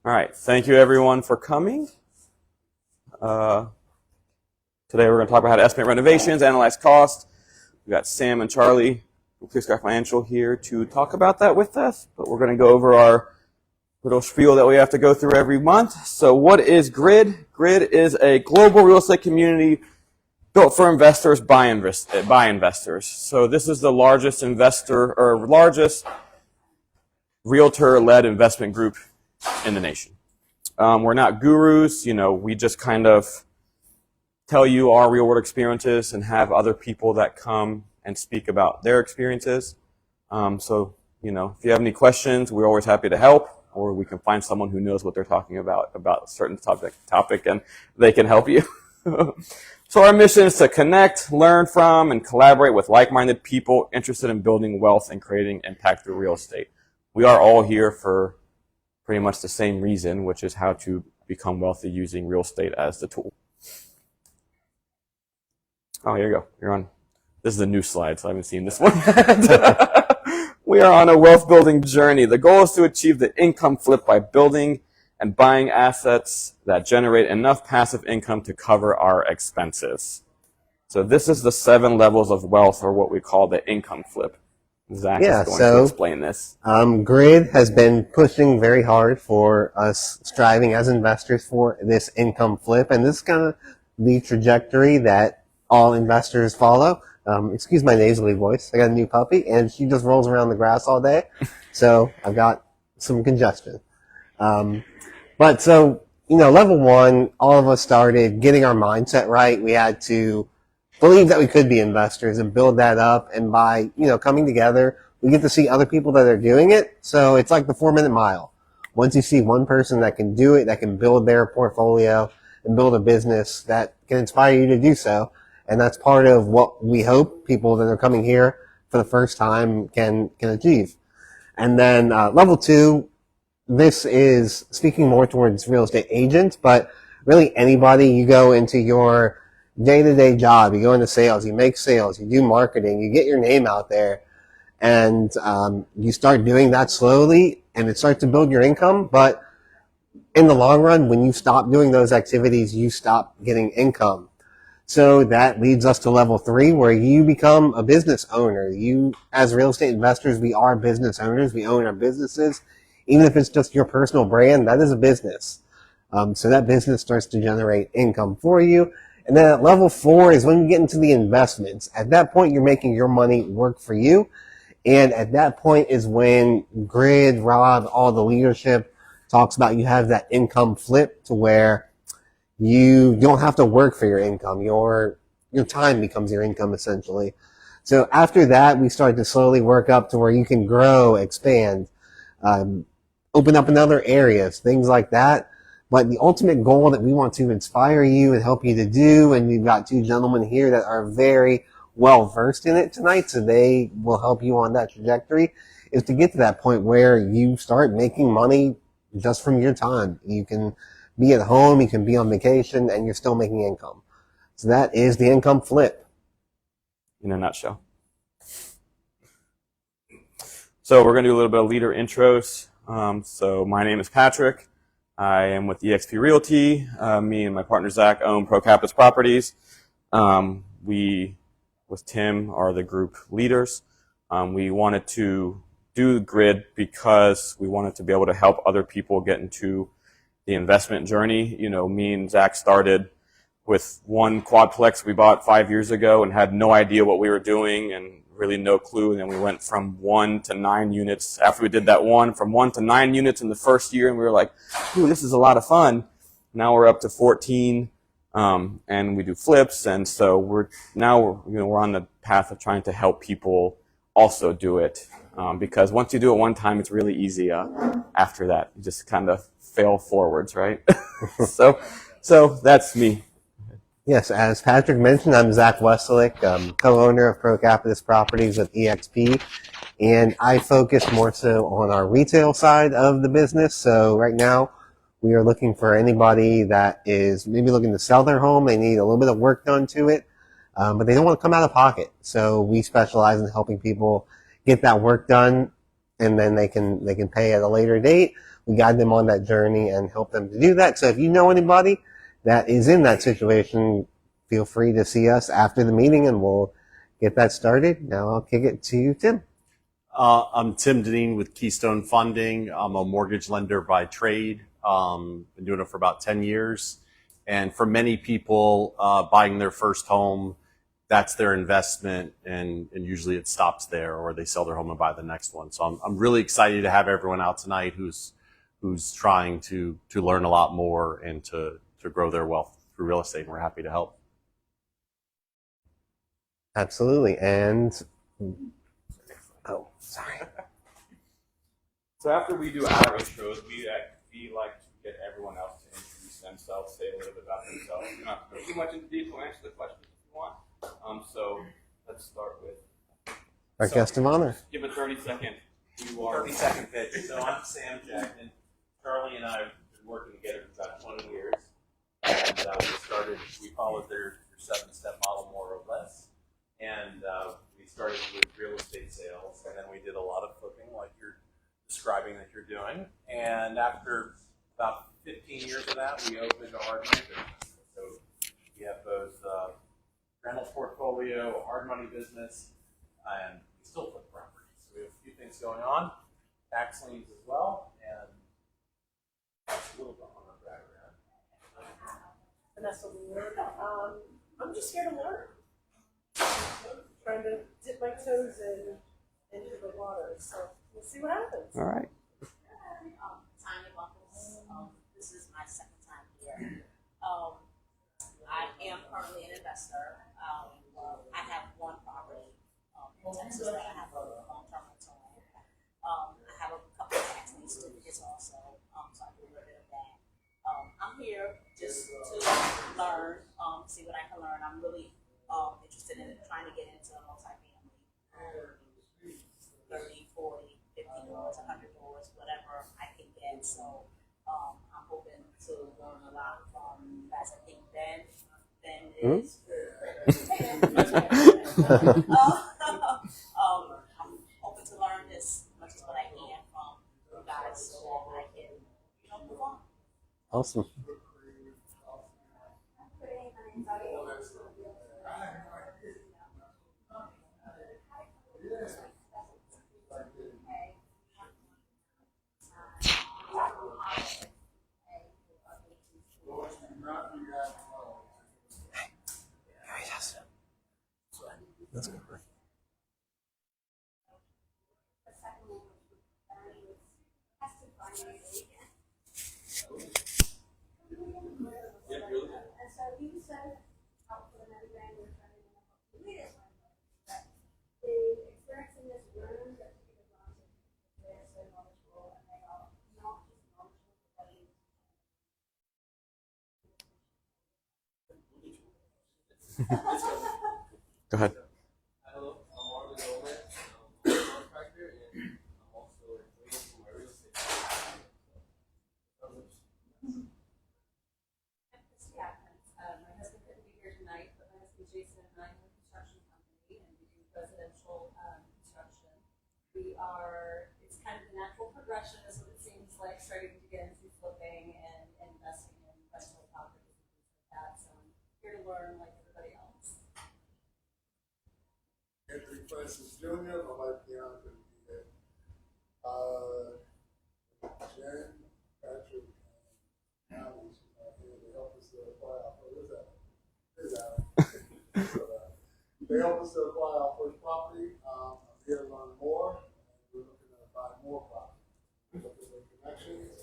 All right, thank you everyone for coming. Today we're going to talk about how to estimate renovations, analyze costs. We've got Sam and Charlie from Clear Sky Financial here to talk about that with us, but we're going to go over our little spiel that we have to go through every month. So what is GRID? GRID is a global real estate community built for investors by investors. So this is the largest investor or largest realtor-led investment group in the nation. We're not gurus, we just kind of tell you our real world experiences and have other people that come and speak about their experiences. So if you have any questions, we're always happy to help, or we can find someone who knows what they're talking about a certain topic, and they can help you. So our mission is to connect, learn from, and collaborate with like-minded people interested in building wealth and creating impact through real estate. We are all here for pretty much the same reason, which is how to become wealthy using real estate as the tool. Oh, here you go. You're on. This is a new slide, so I haven't seen this one yet. We are on a wealth building journey. The goal is to achieve the income flip by building and buying assets that generate enough passive income to cover our expenses. So this is the 7 levels of wealth, or what we call the income flip. Zach is going to explain this. GRID has been pushing very hard for us striving as investors for this income flip, and this is kind of the trajectory that all investors follow. Excuse my nasally voice. I got a new puppy, and she just rolls around the grass all day, so I've got some congestion. Level 1, all of us started getting our mindset right. We had to believe that we could be investors and build that up, and by coming together, we get to see other people that are doing it. So it's like the 4-minute mile. Once you see one person that can do it, that can build their portfolio and build a business, that can inspire you to do so. And that's part of what we hope people that are coming here for the first time can achieve. And then level 2, this is speaking more towards real estate agents, but really anybody. You go into your day-to-day job, you go into sales, you make sales, you do marketing, you get your name out there, and you start doing that slowly, and it starts to build your income. But in the long run, when you stop doing those activities, you stop getting income. So that leads us to level 3, where you become a business owner. You, as real estate investors, we are business owners. We own our businesses. Even if it's just your personal brand, that is a business. So that business starts to generate income for you. And then at level 4 is when you get into the investments. At that point, you're making your money work for you. And at that point is when GRID, Rob, all the leadership talks about you have that income flip to where you don't have to work for your income. Your time becomes your income, essentially. So after that, we start to slowly work up to where you can grow, expand, open up in other areas, things like that. But the ultimate goal that we want to inspire you and help you to do, and we've got 2 gentlemen here that are very well versed in it tonight, so they will help you on that trajectory, is to get to that point where you start making money just from your time. You can be at home, you can be on vacation, and you're still making income. So that is the income flip. In a nutshell. So we're going to do a little bit of leader intros. So my name is Patrick. I am with eXp Realty. Me and my partner Zach own ProCapitus Properties. We, with Tim, are the group leaders. We wanted to do GRID because we wanted to be able to help other people get into the investment journey. Me and Zach started with one quadplex we bought 5 years ago and had no idea what we were doing and really no clue. And then we went from 1 to 9 units. After we did that from 1 to 9 units in the first year, and we were like, ooh, this is a lot of fun. Now we're up to 14, and we do flips. And so we're on the path of trying to help people also do it. Because once you do it one time, it's really easy. After that, you just kind of fail forwards, right? So that's me. Yes, as Patrick mentioned, I'm Zach Wessolleck, co-owner of ProCapitus Properties with eXp, and I focus more so on our retail side of the business. So right now, we are looking for anybody that is maybe looking to sell their home. They need a little bit of work done to it, but they don't want to come out of pocket. So we specialize in helping people get that work done and then they can pay at a later date. We guide them on that journey and help them to do that. So if you know anybody that is in that situation, feel free to see us after the meeting and we'll get that started. Now I'll kick it to you, Tim. I'm Tim Dineen with Keystone Funding. I'm a mortgage lender by trade. Been doing it for about 10 years. And for many people, buying their first home, that's their investment, and usually it stops there, or they sell their home and buy the next one. So I'm really excited to have everyone out tonight who's trying to learn a lot more and to grow their wealth through real estate, and we're happy to help. Absolutely. And sorry. So after we do our intros, we like to get everyone else to introduce themselves, say a little bit about themselves. You don't have to go too much into detail, answer the questions if you want. So let's start with Our guest of honor. Give a 30-second. 30-second pitch. So I'm Sam Jackson. Charlie and I have been working together for about 20 years. And we followed their 7-step model more or less. And we started with real estate sales, and then we did a lot of flipping like you're describing that you're doing. And after about 15 years of that, we opened a hard money business. So we have both rental portfolio, a hard money business, and we still flip properties. So we have a few things going on, tax liens as well, and that's a little bit on our background. Vanessa Ward. I'm just here to learn. Trying to dip my toes into the water. So we'll see what happens. All right. Tanya Buckles. This is my second time here. I am currently an investor. I have one property in Texas that I have a long-term rental in. I have a couple of tax lien certificates also, so I do a little bit of that. I'm here just to learn, see what I can learn. I'm really interested in trying to get into a multifamily, 30, 40, 50 doors, 100 doors, whatever I can get. So I'm hoping to learn a lot from you guys. I think Ben is I'm hoping to learn as much as what I can from you guys so that I can, move on. Awesome. That's good. Go ahead. Hello, I'm Marlon Gomez. I'm a contractor and I'm also waiting for my real estate. My husband couldn't be here tonight, but my husband Jason and I have a construction company and we do residential construction. It's kind of the natural progression is what it seems like, starting to get into flipping and investing in rental properties and things like that. So I'm here to learn like everybody else. Anthony Francis Jr., my wife Deanna couldn't be there. Jen, Patrick, and Alan, she's not here. They help us to acquire our first they help us to acquire our first property. I'm here to learn more, and we're looking to buy more property. We're looking to make connections,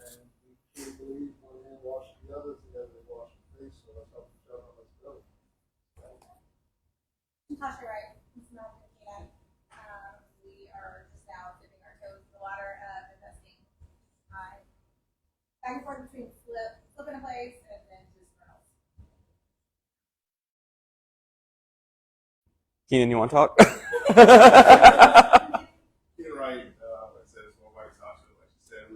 and we truly believe one hand washing the other, together they wash the face, so let's help each other, let's build. Natasha Wright, Malcolm McKeon. We are just now dipping our toes in the water of investing back and forth between flipping a place and then just rentals. Keenan, you want to talk? You're right. Like I said, it's my wife Tasha. Like she said,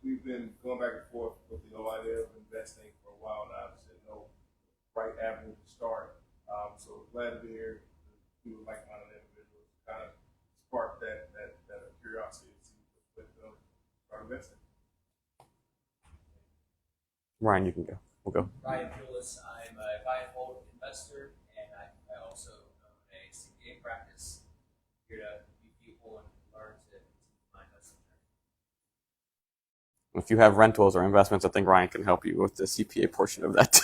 we've been going back and forth with the whole idea of investing for a while now. Just didn't know the right avenue to start. So glad to be here. We would like minded individuals kind of spark investing. Ryan, you can go. We'll go. Ryan Pulis, I'm a buy and hold investor, and I also own a CPA practice. Here to meet people and learn to my investment journey. If you have rentals or investments, I think Ryan can help you with the CPA portion of that.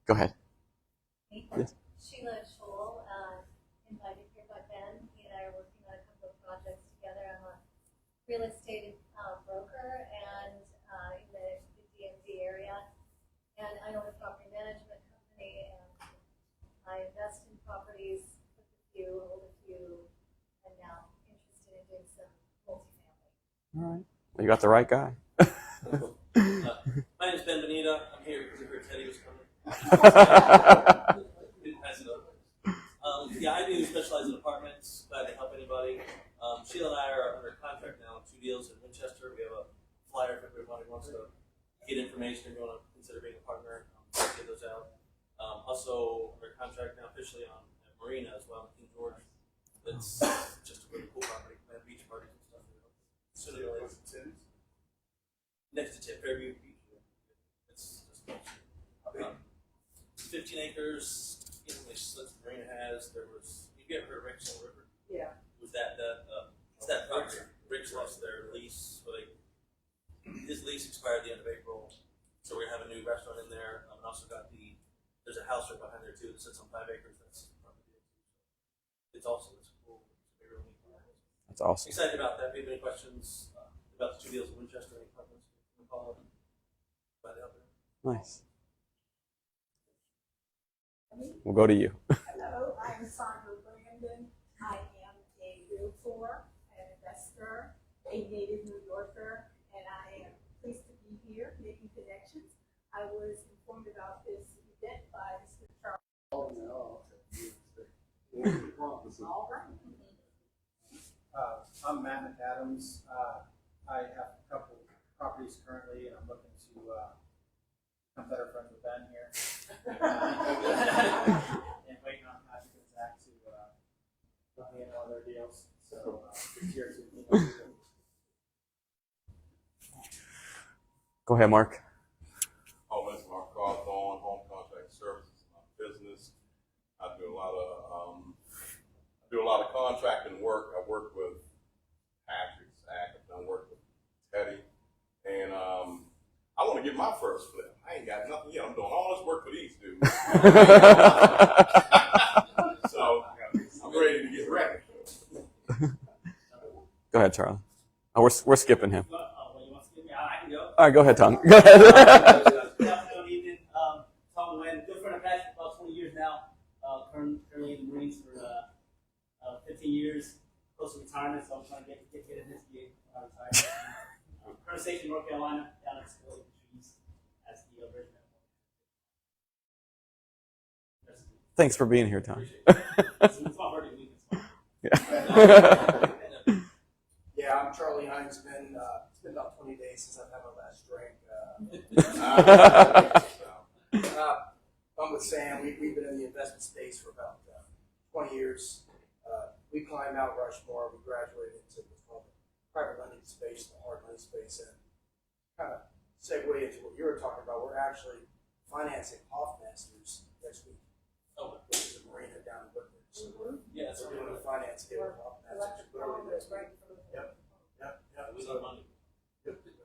Go ahead. Yes. Sheila Scholl, invited here by Ben. He and I are working on a couple of projects together. I'm a real estate broker and in the DMV area. And I own a property management company, and I invest in properties, with a few, hold a few, and now interested in doing some multifamily. All right. Well, you got the right guy. My name is Ben Benita. I'm here because I heard Teddy was coming. Didn't pass it up. Yeah, I do specialize in apartments. Glad to help anybody. Sheila and I are under contract now on 2 deals in Winchester. We have a flyer if everybody wants to get information if you want to consider being a partner. Get those out. Also under contract now officially on a marina as well in King George. That's just a really cool property. We have beach parties and stuff. So next to Tip, Fairview Beach. It's just 15 acres. You know, the marina has. There was. You ever heard of Rick's River? Yeah. Was that it's that property? Rick's lost their lease. So his lease expired at the end of April. So we're gonna have a new restaurant in there. And also got there's a house right behind there too that sits on 5 acres. That's it's awesome. It's cool. It's really neat. That's awesome. Excited about that. If you have any questions about the 2 deals in Winchester, any questions, you can call them. Glad to help you. Nice. We'll go to you. Hello, I'm Sandra Brandon. I am a realtor, an investor, a native New Yorker, and I am pleased to be here making connections. I was informed about this event by Mr. Charles. Oh, no. All right. I'm Matt McAdams. I have a couple properties currently, and I'm looking to become better friends with Ben here. And waiting on Patrick and Zach to put me in one of their deals. So just here to Go ahead, Mark. Oh, that's Mark Cawthorn, Home Contract Services, my business. I do a lot of contracting work. I work with Patrick, Zach. I've done work with Teddy, and I want to get my first flip. I ain't got nothing yet. I'm doing all this work for these dudes. So I'm ready to get ready. Go ahead, Charlie. Oh, we're skipping him. I can go. All right, go ahead, Tom. Go ahead. Good afternoon, evening. Tom Nguyen, good friend of Patrick, about 20 years now. Currently in the Marines for 15 years, close to retirement, so I'm trying to get in this gig. Current station in North Carolina, down at school, trees as the original. Thanks for being here, Tom. It's my birthday week. Yeah. Yeah, I'm Charlie Heinzman. It's been about 20 days since I've had my last drink. I'm with Sam. We've been in the investment space for about 20 years. We climbed Mount Rushmore. We graduated into what's called the private lending space, the hard money space, and kind of segue into what you were talking about. We're actually financing Hoffmasters next week, which is a marina down in Woodbridge. So Yeah, we're doing a finance deal with Hoffmasters. Yep.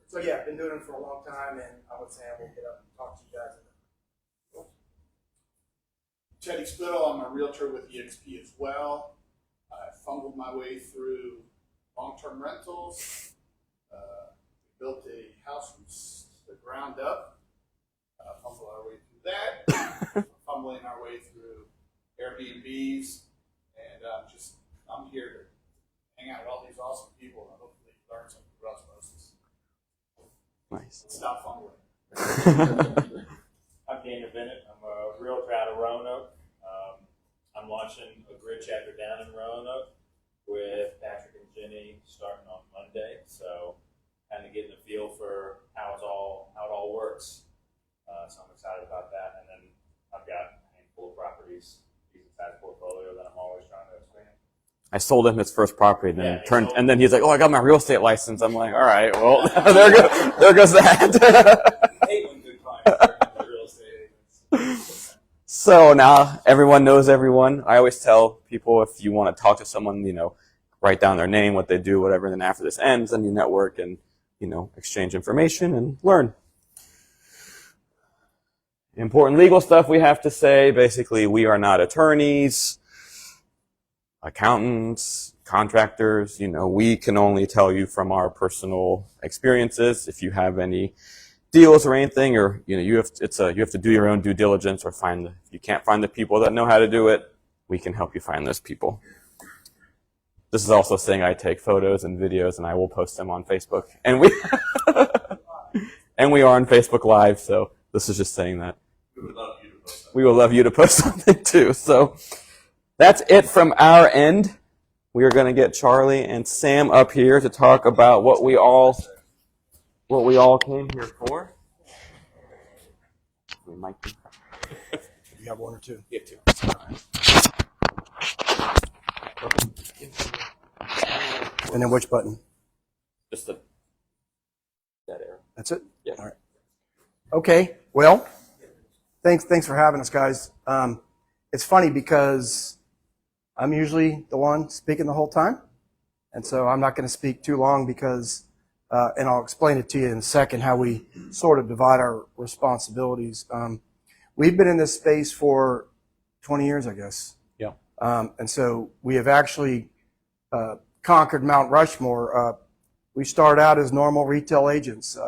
So yeah, been doing it for a long time, and I would say I will get up and talk to you guys. Teddy Spittle, I'm a realtor with EXP as well. I fumbled my way through long-term rentals. Built a house from the ground up. Fumbled our way through that. Fumbling our way through Airbnbs, and I'm here to hang out with all these awesome people and hopefully learn something for osmosis. Nice. Stop fumbling. I'm Daniel Bennett. I'm a realtor out of Roanoke. I'm launching a GRID chapter down in Roanoke with Patrick and Jenny starting on Monday. So kind of getting a feel for how it all works. So I'm excited about that. And then I've got a handful of properties, decent sized portfolio that I'm always trying to expand. I sold him his first property, and then he's like, "Oh, I got my real estate license." I'm like, "All right, well, there goes that." So now everyone knows everyone. I always tell people, if you want to talk to someone, write down their name, what they do, whatever. And then after this ends, then you network and exchange information and learn. Important legal stuff we have to say. Basically, we are not attorneys, accountants, contractors. We can only tell you from our personal experiences. If you have any deals or anything, or you have to do your own due diligence, or if you can't find the people that know how to do it, we can help you find those people. This is also saying I take photos and videos and I will post them on Facebook, and we are on Facebook Live, so this is just saying that we would love you to post something too. So that's it from our end. We are going to get Charlie and Sam up here to talk about what we all came here for. You have one or two? You have two. And then which button? Just that arrow. That's it? Yeah. All right. Okay. Well, thanks for having us, guys. It's funny because I'm usually the one speaking the whole time, and so I'm not going to speak too long because, and I'll explain it to you in a second how we sort of divide our responsibilities. We've been in this space for 20 years, I guess. Yeah. And so we have actually conquered Mount Rushmore. We started out as normal retail agents.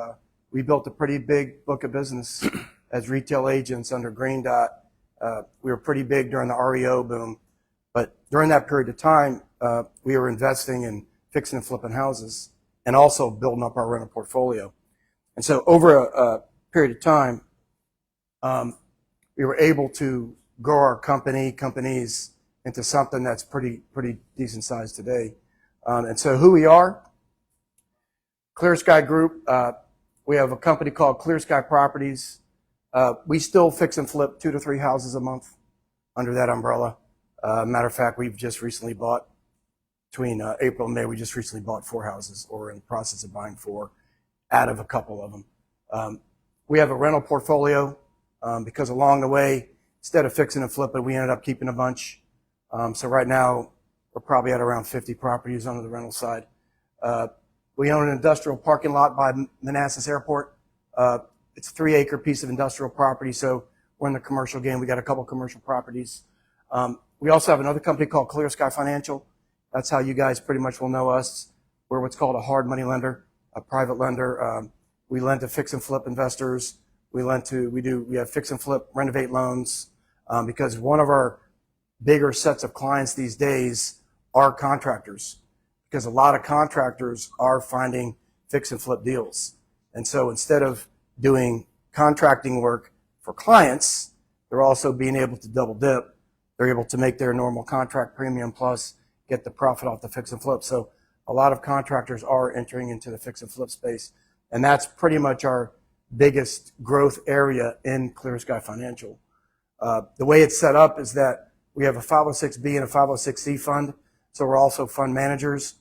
We built a pretty big book of business as retail agents under Green Dot. We were pretty big during the REO boom. But during that period of time, we were investing in fixing and flipping houses and also building up our rental portfolio. And so over a period of time, we were able to grow our companies into something that's pretty decent size today. And so who we are, Clear Sky Group, we have a company called Clear Sky Properties. We still fix and flip 2 to 3 houses a month under that umbrella. Matter of fact, we've just recently bought, between April and May, we just recently bought 4 houses, or in the process of buying 4 out of a couple of them. We have a rental portfolio because along the way, instead of fixing and flipping, we ended up keeping a bunch. So right now, we're probably at around 50 properties on the rental side. We own an industrial parking lot by Manassas Airport. It's a 3-acre piece of industrial property, so we're in the commercial game. We got a couple commercial properties. We also have another company called Clear Sky Financial. That's how you guys pretty much will know us. We're what's called a hard money lender, a private lender. We lend to fix and flip investors. We have fix and flip renovate loans because one of our bigger sets of clients these days are contractors, because a lot of contractors are finding fix and flip deals. And so instead of doing contracting work for clients, they're also being able to double dip. They're able to make their normal contract premium plus get the profit off the fix and flip. So a lot of contractors are entering into the fix and flip space. And that's pretty much our biggest growth area in Clear Sky Financial. The way it's set up is that we have a 506B and a 506C fund. So we're also fund managers.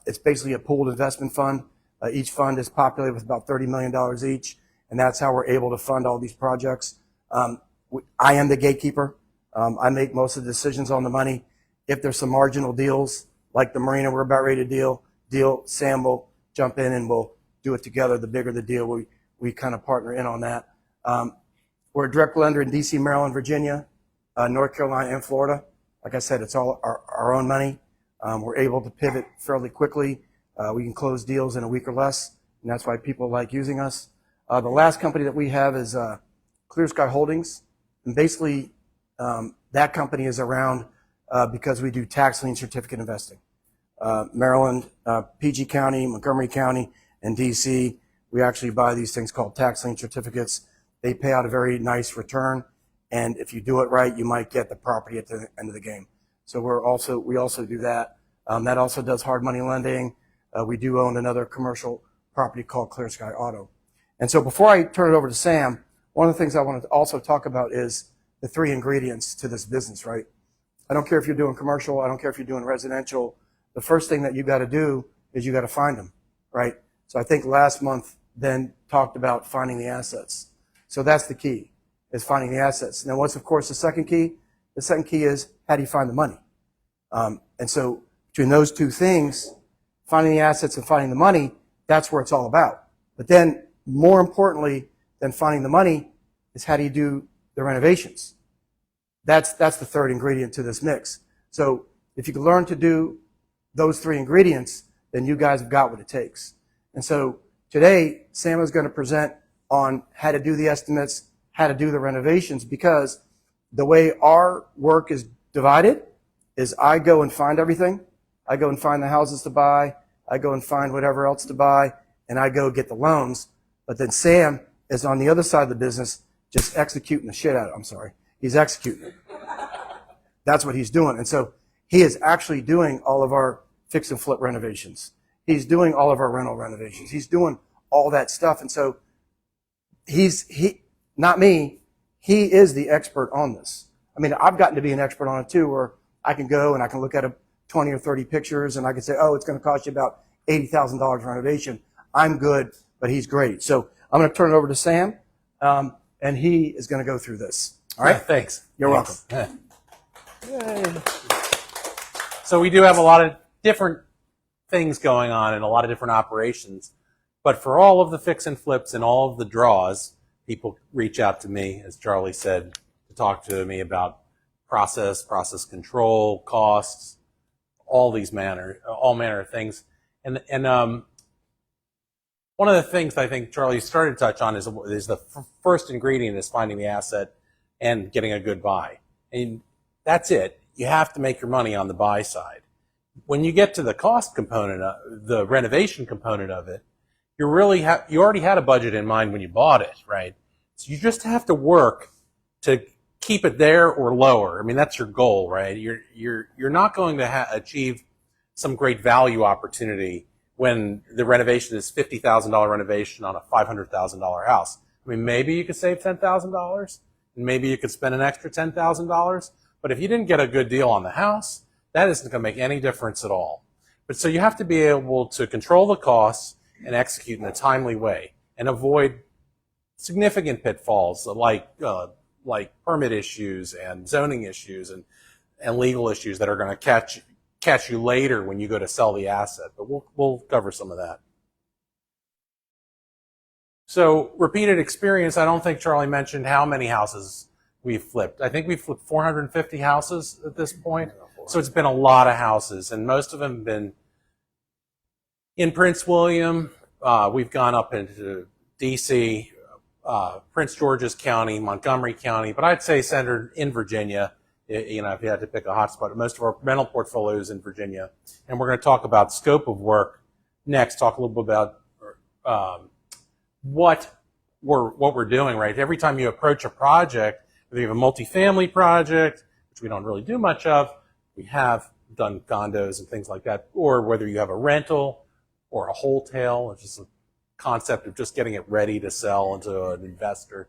It's basically a pooled investment fund. Each fund is populated with about $30 million each, and that's how we're able to fund all these projects. I am the gatekeeper. I make most of the decisions on the money. If there's some marginal deals, like the marina we're about ready to deal, Sam will jump in and we'll do it together. The bigger the deal, we kind of partner in on that. We're a direct lender in DC, Maryland, Virginia, North Carolina, and Florida. Like I said, it's all our own money. We're able to pivot fairly quickly. We can close deals in a week or less, and that's why people like using us. The last company that we have is Clear Sky Holdings, and basically that company is around because we do tax lien certificate investing. Maryland, PG County, Montgomery County, and DC, we actually buy these things called tax lien certificates. They pay out a very nice return, and if you do it right, you might get the property at the end of the game. So we also do that. That also does hard money lending. We do own another commercial property called Clear Sky Auto. And so before I turn it over to Sam, one of the things I want to also talk about is the 3 ingredients to this business, right? I don't care if you're doing commercial. I don't care if you're doing residential. The first thing that you got to do is you got to find them, right? So I think last month then talked about finding the assets. So that's the key, is finding the assets. Now, what's, of course, the second key? The second key is how do you find the money? And so between those two things, finding the assets and finding the money, that's where it's all about. But then, more importantly than finding the money is how do you do the renovations? That's the third ingredient to this mix. So if you can learn to do those three ingredients, then you guys have got what it takes. And so today, Sam is going to present on how to do the estimates, how to do the renovations, because the way our work is divided is I go and find everything. I go and find the houses to buy. I go and find whatever else to buy, and I go get the loans. But then Sam is on the other side of the business just executing the shit out of it. I'm sorry. He's executing it. That's what he's doing. And so he is actually doing all of our fix and flip renovations. He's doing all of our rental renovations. He's doing all that stuff. And so he, not me, he is the expert on this. I mean, I've gotten to be an expert on it too, where I can go and I can look at 20 or 30 pictures and I can say, oh, it's going to cost you about $80,000 renovation. I'm good, but he's great. So I'm going to turn it over to Sam, and he is going to go through this. All right? Yeah, thanks. You're welcome. Yay. So we do have a lot of different things going on and a lot of different operations. But for all of the fix and flips and all of the draws, people reach out to me, as Charlie said, to talk to me about process control, costs, all manner of things. And one of the things I think Charlie started to touch on is the first ingredient is finding the asset and getting a good buy. And that's it. You have to make your money on the buy side. When you get to the cost component, the renovation component of it, you already had a budget in mind when you bought it, right? So you just have to work to keep it there or lower. I mean, that's your goal, right? You're not going to achieve some great value opportunity when the renovation is $50,000 renovation on a $500,000 house. I mean, maybe you could save $10,000, and maybe you could spend an extra $10,000. But if you didn't get a good deal on the house, that isn't going to make any difference at all. But so you have to be able to control the costs and execute in a timely way and avoid significant pitfalls like permit issues and zoning issues and legal issues that are going to catch you later when you go to sell the asset. But we'll cover some of that. So repeated experience, I don't think Charlie mentioned how many houses we've flipped. I think we've flipped 450 houses at this point. So it's been a lot of houses, and most of them have been in Prince William. We've gone up into D.C., Prince George's County, Montgomery County, but I'd say centered in Virginia, if you had to pick a hot spot. Most of our rental portfolio is in Virginia. And we're going to talk about scope of work next, talk a little bit about what we're doing, right? Every time you approach a project, whether you have a multifamily project, which we don't really do much of, we have done condos and things like that, or whether you have a rental or a wholesale, which is a concept of just getting it ready to sell into an investor.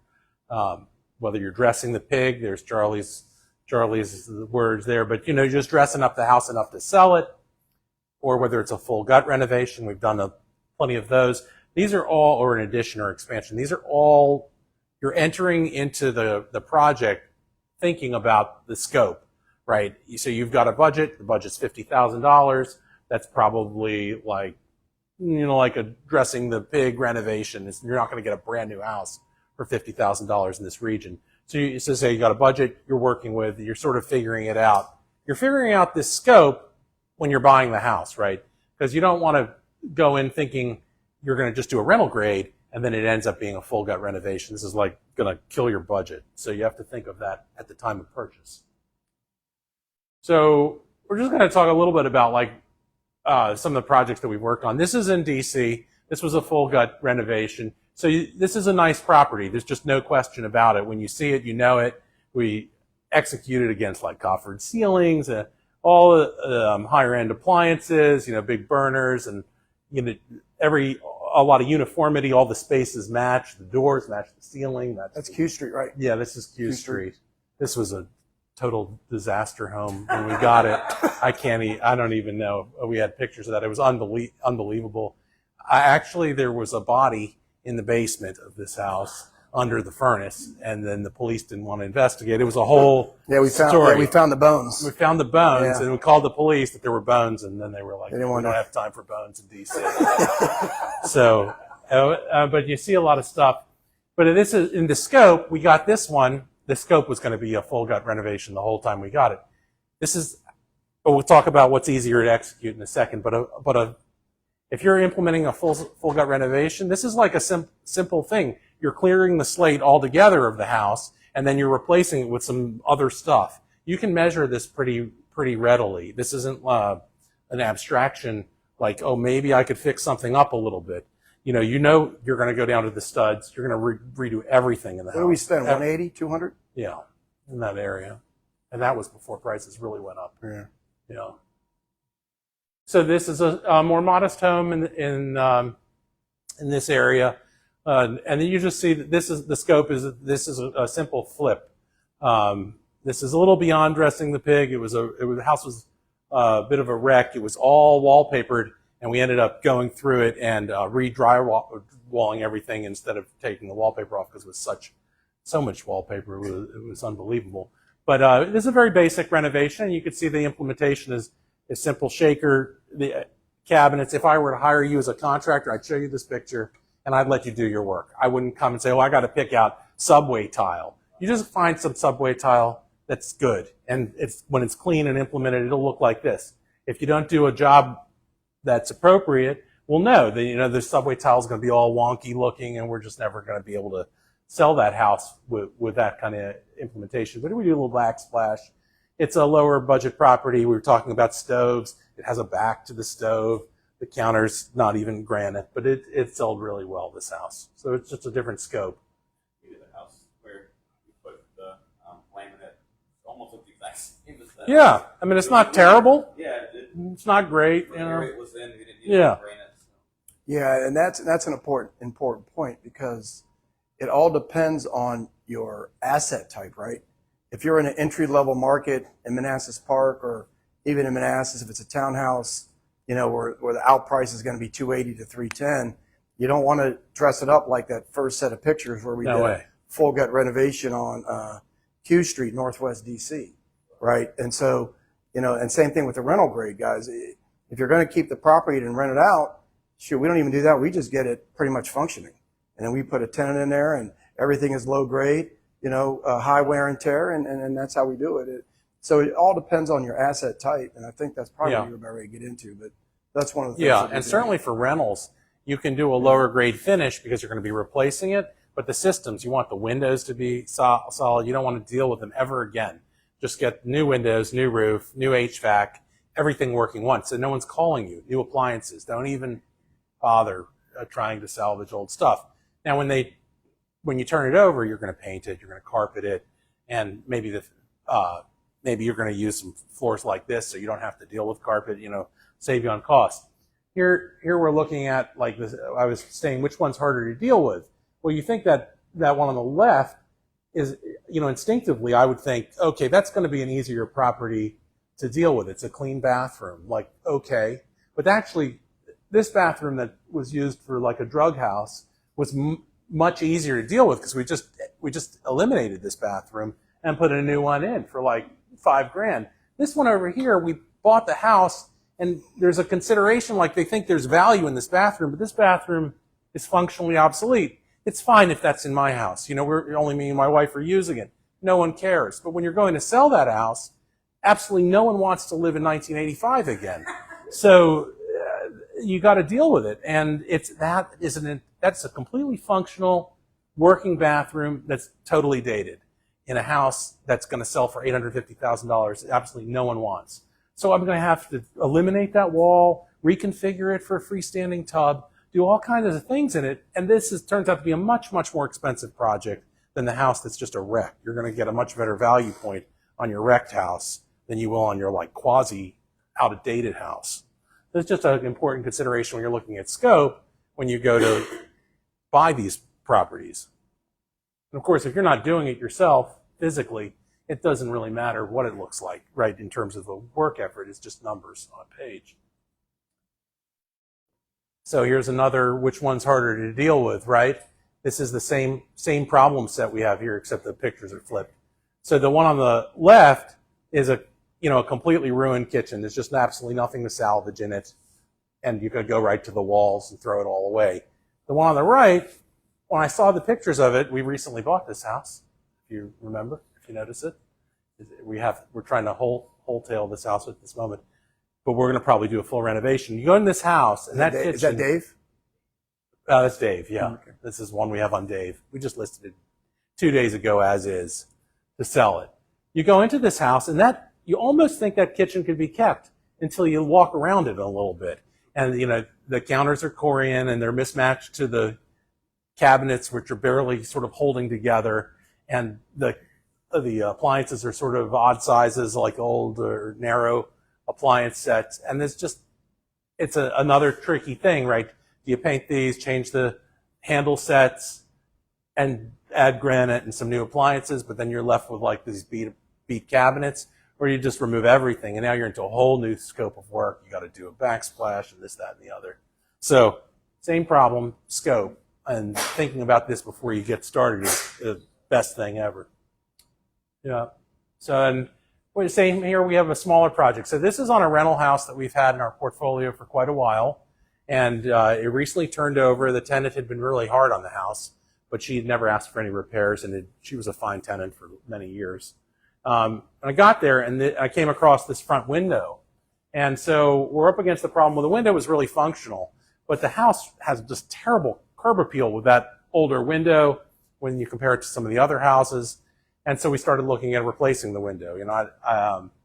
Whether you're dressing the pig, there's Charlie's words there, but you're just dressing up the house enough to sell it, or whether it's a full gut renovation. We've done plenty of those. These are all, or an addition or expansion. These are all, you're entering into the project thinking about the scope, right? So you've got a budget. The budget's $50,000. That's probably like a dressing the pig renovation. You're not going to get a brand new house for $50,000 in this region. So say you got a budget you're working with, you're sort of figuring it out. You're figuring out this scope when you're buying the house, right? Because you don't want to go in thinking you're going to just do a rental grade and then it ends up being a full gut renovation. This is like going to kill your budget. So you have to think of that at the time of purchase. So we're just going to talk a little bit about some of the projects that we've worked on. This is in DC. This was a full gut renovation. So this is a nice property. There's just no question about it. When you see it, you know it. We executed against coffered ceilings, all the higher end appliances, big burners, and a lot of uniformity. All the spaces match. The doors match the ceiling. That's Q Street, right? Yeah, this is Q Street. This was a total disaster home when we got it. I don't even know. We had pictures of that. It was unbelievable. There was a body in the basement of this house under the furnace, and then the police didn't want to investigate. It was a whole story. We found the bones. We found the bones, Yeah. and we called the police that there were bones, and then they were like, They didn't we want don't to- have time for bones in D.C. So, but you see a lot of stuff. But this is in the scope. We got this one. The scope was going to be a full gut renovation the whole time we got it. But we'll talk about what's easier to execute in a second. If you're implementing a full gut renovation, this is like a simple thing. You're clearing the slate altogether of the house, and then you're replacing it with some other stuff. You can measure this pretty readily. This isn't an abstraction like, oh, maybe I could fix something up a little bit. You know you're going to go down to the studs. You're going to redo everything in the house. What do we spend? 180, 200? Yeah, in that area, and that was before prices really went up. Yeah. Yeah. So this is a more modest home in this area, and then you just see that this is the scope. This is a simple flip. This is a little beyond dressing the pig. The house was a bit of a wreck. It was all wallpapered, and we ended up going through it and re-drywalling everything instead of taking the wallpaper off because it was so much wallpaper. It was unbelievable. But this is a very basic renovation. You can see the implementation is a simple shaker, the cabinets. If I were to hire you as a contractor, I'd show you this picture and I'd let you do your work. I wouldn't come and say, oh, I got to pick out subway tile. You just find some subway tile that's good. And when it's clean and implemented, it'll look like this. If you don't do a job that's appropriate, we'll know that, the subway tile is going to be all wonky looking and we're just never going to be able to sell that house with that kind of implementation. But we do a little backsplash. It's a lower budget property. We were talking about stoves. It has a back to the stove. The counter's not even granite, but it sold really well, this house. So it's just a different scope. We did a house where we put the laminate almost looked the exact same as that. Yeah, I mean, it's not terrible. Yeah, it's not great. The area it was in, we didn't need Yeah. to granite. Yeah, and that's an important point because it all depends on your asset type, right? If you're in an entry-level market in Manassas Park or even in Manassas, if it's a townhouse, where the out price is going to be $280 to $310, you don't want to dress it up like that first set of pictures where we did a full gut renovation on Q Street, Northwest DC, right? And so, and same thing with the rental grade, guys. If you're going to keep the property and rent it out, shoot, we don't even do that. We just get it pretty much functioning. And then we put a tenant in there and everything is low grade, high wear and tear, and that's how we do it. So it all depends on your asset type, and I think that's probably what you're about ready to get into, but that's one of the things. Yeah, and certainly for rentals, you can do a lower grade finish because you're going to be replacing it, but the systems, you want the windows to be solid. You don't want to deal with them ever again. Just get new windows, new roof, new HVAC, everything working once, and no one's calling you. New appliances. Don't even bother trying to salvage old stuff. Now, when you turn it over, you're going to paint it, you're going to carpet it, and maybe maybe you're going to use some floors like this so you don't have to deal with carpet, save you on cost. Here we're looking at, like this, I was saying, which one's harder to deal with? Well, you think that one on the left is, instinctively I would think, okay, that's going to be an easier property to deal with. It's a clean bathroom, like, okay. But actually, this bathroom that was used for like a drug house was much easier to deal with because we just eliminated this bathroom and put a new one in for like $5,000. This one over here, we bought the house and there's a consideration like they think there's value in this bathroom, but this bathroom is functionally obsolete. It's fine if that's in my house. We're only me and my wife are using it. No one cares. But when you're going to sell that house, absolutely no one wants to live in 1985 again. So you got to deal with it. And that's a completely functional working bathroom that's totally dated in a house that's going to sell for $850,000. Absolutely no one wants. So I'm going to have to eliminate that wall, reconfigure it for a freestanding tub, do all kinds of things in it. And turns out to be a much, much more expensive project than the house that's just a wreck. You're going to get a much better value point on your wrecked house than you will on your like quasi out-of-dated house. That's just an important consideration when you're looking at scope when you go to buy these properties. And of course, if you're not doing it yourself physically, it doesn't really matter what it looks like, right, in terms of the work effort. It's just numbers on a page. So here's another, which one's harder to deal with, right? This is the same problem set we have here, except the pictures are flipped. So the one on the left is a completely ruined kitchen. There's just absolutely nothing to salvage in it, and you could go right to the walls and throw it all away. The one on the right, when I saw the pictures of it, we recently bought this house. If you remember, if you notice it, we're trying to wholesale this house at this moment, but we're going to probably do a full renovation. You go in this house, and that kitchen. Is that Dave? That's Dave. Yeah, Okay. This is one we have on Dave. We just listed it 2 days ago as is to sell it. You go into this house, and you almost think that kitchen could be kept until you walk around it a little bit. And, the counters are Korean, and they're mismatched to the cabinets, which are barely sort of holding together. And the appliances are sort of odd sizes, like old or narrow appliance sets. And it's another tricky thing, right? Do you paint these, change the handle sets, and add granite and some new appliances, but then you're left with like these beat cabinets, or you just remove everything, and now you're into a whole new scope of work. You got to do a backsplash and this, that, and the other. So same problem, scope, and thinking about this before you get started is the best thing ever. Yeah. So, and same here, we have a smaller project. So this is on a rental house that we've had in our portfolio for quite a while, and it recently turned over. The tenant had been really hard on the house, but she had never asked for any repairs, and she was a fine tenant for many years. I got there, and I came across this front window. And so we're up against the problem. Well, the window was really functional, but the house has just terrible curb appeal with that older window when you compare it to some of the other houses. And so we started looking at replacing the window,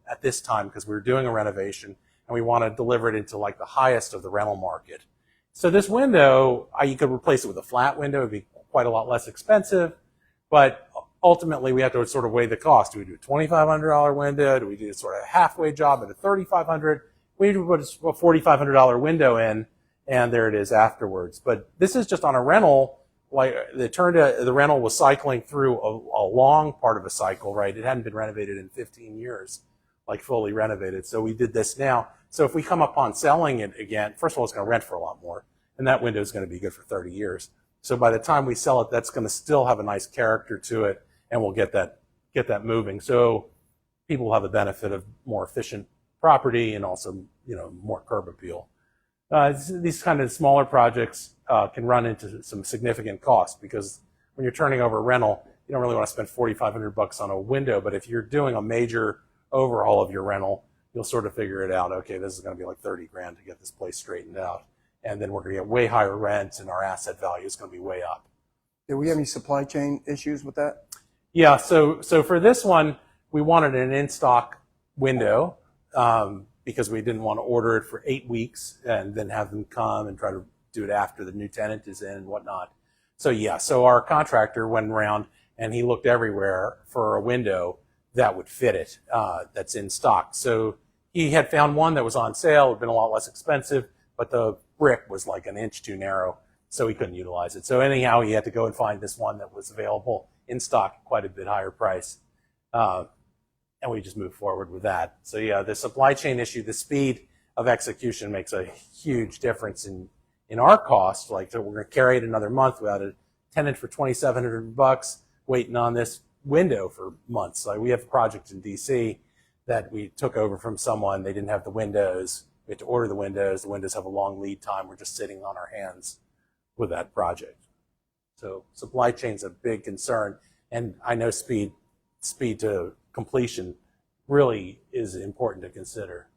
at this time, because we were doing a renovation, and we want to deliver it into like the highest of the rental market. So this window, you could replace it with a flat window. It would be quite a lot less expensive, but ultimately we have to sort of weigh the cost. Do we do a $2,500 window? Do we do sort of a halfway job at a $3,500? We need to put a $4,500 window in, and there it is afterwards. But this is just on a rental. Like the rental was cycling through a long part of a cycle, right? It hadn't been renovated in 15 years, like fully renovated. So we did this now. So if we come upon selling it again, first of all, it's going to rent for a lot more, and that window is going to be good for 30 years. So by the time we sell it, that's going to still have a nice character to it, and we'll get that moving. So people will have the benefit of more efficient property and also, more curb appeal. These kind of smaller projects can run into some significant cost, because when you're turning over a rental, you don't really want to spend $4,500 on a window. But if you're doing a major overhaul of your rental, you'll sort of figure it out. Okay, this is going to be like 30 grand to get this place straightened out, and then we're going to get way higher rent, and our asset value is going to be way up. Did we have any supply chain issues with that? Yeah, so for this one, we wanted an in-stock window because we didn't want to order it for 8 weeks and then have them come and try to do it after the new tenant is in and whatnot. So yeah, so our contractor went around and he looked everywhere for a window that would fit it, that's in stock. So he had found one that was on sale, had been a lot less expensive, but the brick was like an inch too narrow, so he couldn't utilize it. So anyhow, he had to go and find this one that was available in stock, quite a bit higher price. And we just moved forward with that. So yeah, the supply chain issue, the speed of execution makes a huge difference in our cost. Like, so we're going to carry it another month without a tenant for $2,700 waiting on this window for months. Like, we have a project in DC that we took over from someone. They didn't have the windows. We had to order the windows. The windows have a long lead time. We're just sitting on our hands with that project. So supply chain's a big concern, and I know speed to completion really is important to consider.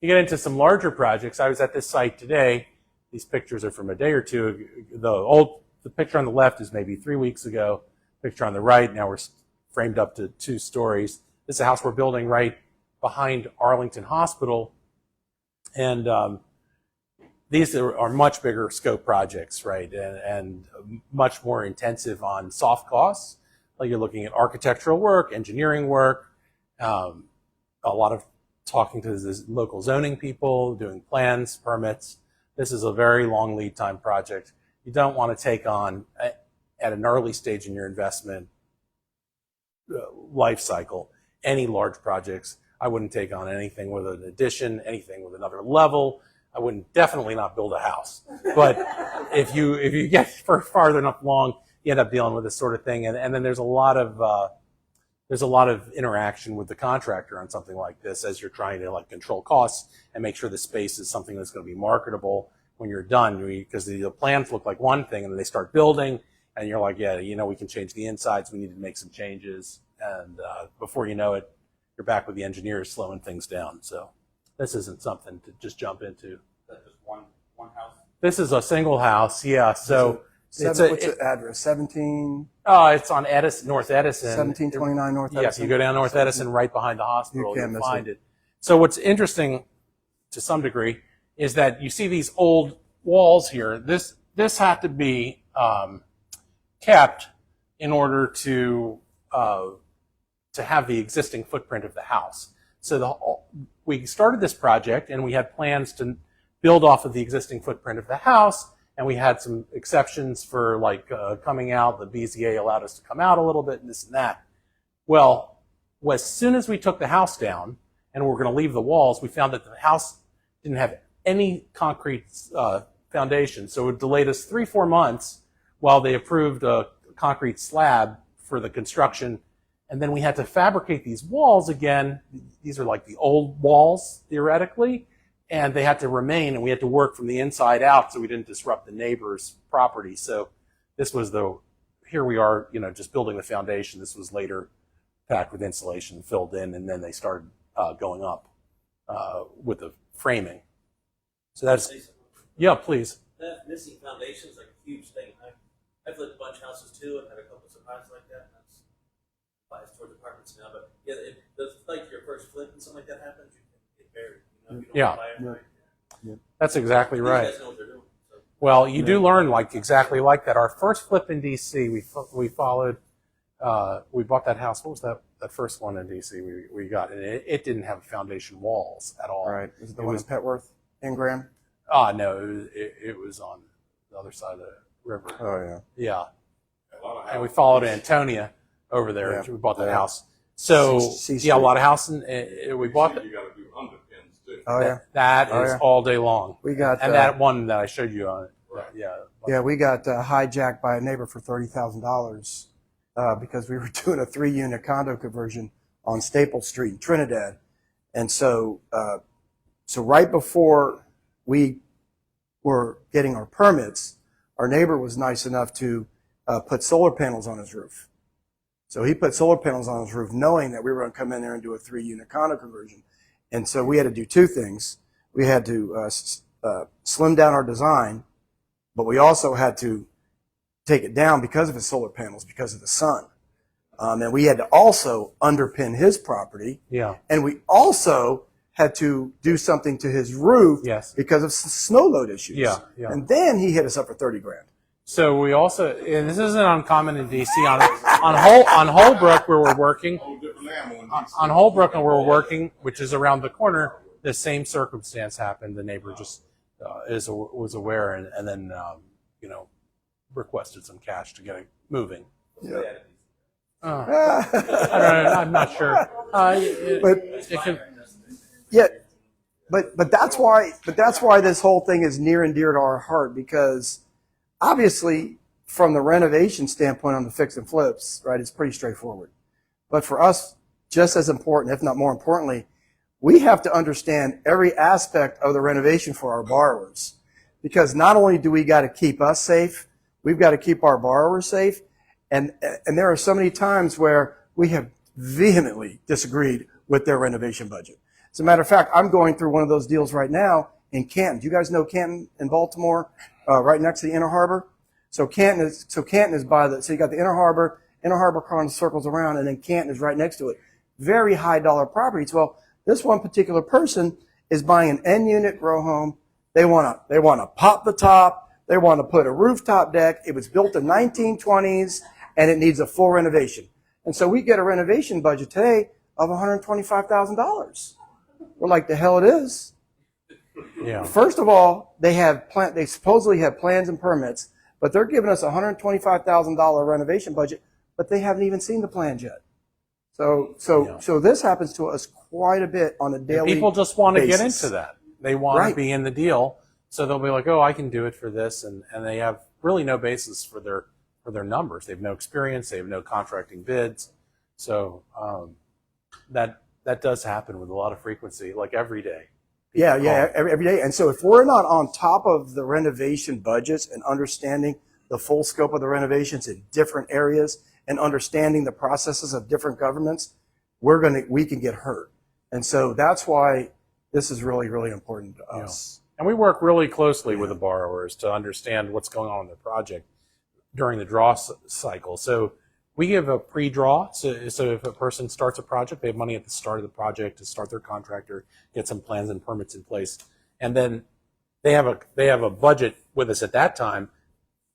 You get into some larger projects. I was at this site today. These pictures are from a day or two. The picture on the left is maybe 3 weeks ago. Picture on the right, now we're framed up to 2 stories. This is a house we're building right behind Arlington Hospital, and these are much bigger scope projects, right, and much more intensive on soft costs. Like, you're looking at architectural work, engineering work, a lot of talking to the local zoning people, doing plans, permits. This is a very long lead time project. You don't want to take on, at an early stage in your investment, life cycle. Any large projects, I wouldn't take on anything with an addition, anything with another level. I wouldn't definitely not build a house. But if you get farther enough along, you end up dealing with this sort of thing. And then there's a lot of interaction with the contractor on something like this as you're trying to like control costs and make sure the space is something that's going to be marketable when you're done. Because the plans look like one thing and then they start building and you're like, yeah, we can change the insides. We need to make some changes. And before you know it, you're back with the engineers slowing things down. So this isn't something to just jump into. That's just one house? This is a single house, yeah. So what's the address? 17? It's on Edison, North Edison. 1729 North Edison. Yes, you go down North Edison right behind the hospital, You can't you'll miss find it. So what's interesting to some degree is that you see these old walls here. This had to be kept in order to have the existing footprint of the house. So we started this project and we had plans to build off of the existing footprint of the house, and we had some exceptions for like coming out. The BZA allowed us to come out a little bit and this and that. Well, as soon as we took the house down and we're going to leave the walls, we found that the house didn't have any concrete foundation. So it delayed us 3-4 months while they approved a concrete slab for the construction. And then we had to fabricate these walls again. These are like the old walls, theoretically, and they had to remain, and we had to work from the inside out so we didn't disrupt the neighbor's property. So this was here we are, just building the foundation. This was later packed with insulation, filled in, and then they started going up with the framing. So that's, yeah, please. That missing foundation is like a huge thing. I've lived a bunch of houses too and had a couple of surprises like that. That's biased towards apartments now, but yeah, it does, like your first flip and something like that happens, you can get buried. If you don't buy it right. Yeah. That's exactly right. You guys know what they're doing. So. Well, you do learn exactly like that. Our first flip in DC, we followed. We bought that house. What was that first one in DC we got? And it didn't have foundation walls at all. Right. Is it the one in Petworth, Engrained? No, it was on the other side of the river. Oh yeah. Yeah. And we followed Antonia over there. Yeah. We bought that house. So a lot of houses. We bought that. You got to do underpins too. Oh yeah. That is all day long. We got that one that I showed you on it. Right. Yeah. Yeah, we got hijacked by a neighbor for $30,000 because we were doing a 3-unit condo conversion on Staples Street in Trinidad, and so right before we were getting our permits, our neighbor was nice enough to put solar panels on his roof. So he put solar panels on his roof knowing that we were going to come in there and do a 3-unit condo conversion. And so we had to do two things. We had to slim down our design, but we also had to take it down because of his solar panels, because of the sun. And we had to also underpin his property. Yeah. And we also had to do something to his roof because of snow load issues. Yeah. And then he hit us up for $30,000. So we also, and this isn't uncommon in DC, on Holbrook where we're working, on Holbrook where we're working, which is around the corner, the same circumstance happened. The neighbor just was aware and then requested some cash to get it moving. Yeah. I don't know, I'm not sure. But that's why this whole thing is near and dear to our heart, because obviously from the renovation standpoint on the fix and flips, right, it's pretty straightforward. But for us, just as important, if not more importantly, we have to understand every aspect of the renovation for our borrowers, because not only do we got to keep us safe, we've got to keep our borrowers safe. And there are so many times where we have vehemently disagreed with their renovation budget. As a matter of fact, I'm going through one of those deals right now in Canton. Do you guys know Canton in Baltimore, right next to the Inner Harbor? So Canton is by so you got the Inner Harbor kind of circles around, and then Canton is right next to it. Very high dollar properties. Well, this one particular person is buying an end unit grow home. They want to pop the top. They want to put a rooftop deck. It was built in 1920s, and it needs a full renovation. And so we get a renovation budget today of $125,000. We're like, the hell it is. Yeah. First of all, they supposedly have plans and permits, but they're giving us a $125,000 renovation budget, but they haven't even seen the plans yet. So this happens to us quite a bit on a And daily people just want to get basis. into that. They want Right. to be in the deal, so they'll be like, "Oh, I can do it for this," and they have really no basis for their numbers. They have no experience. They have no contracting bids. So that does happen with a lot of frequency, like every day. Yeah, People yeah, call. every day. And so if we're not on top of the renovation budgets and understanding the full scope of the renovations in different areas and understanding the processes of different governments, we can get hurt. And so that's why this is really, really important to us. And we work really closely with the borrowers to understand what's going on in their project during the draw cycle. So we give a pre-draw. So if a person starts a project, they have money at the start of the project to start their contractor, get some plans and permits in place. And then they have a budget with us at that time.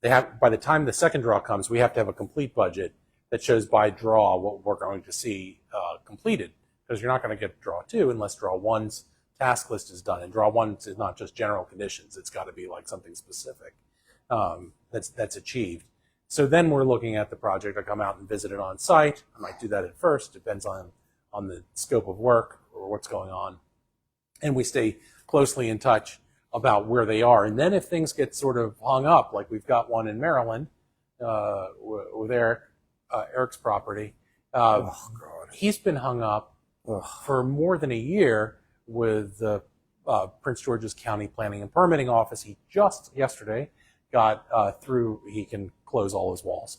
By the time the second draw comes, we have to have a complete budget that shows by draw what we're going to see completed, because you're not going to get draw 2 unless draw 1's task list is done. And draw 1 is not just general conditions. It's got to be like something specific that's achieved. So then we're looking at the project. I come out and visit it on site. I might do that at first. Depends on the scope of work or what's going on. And we stay closely in touch about where they are. And then if things get sort of hung up, like we've got one in Maryland with Eric's property, he's been hung up for more than a year with the Prince George's County Planning and Permitting Office. He just yesterday got through, he can close all his walls.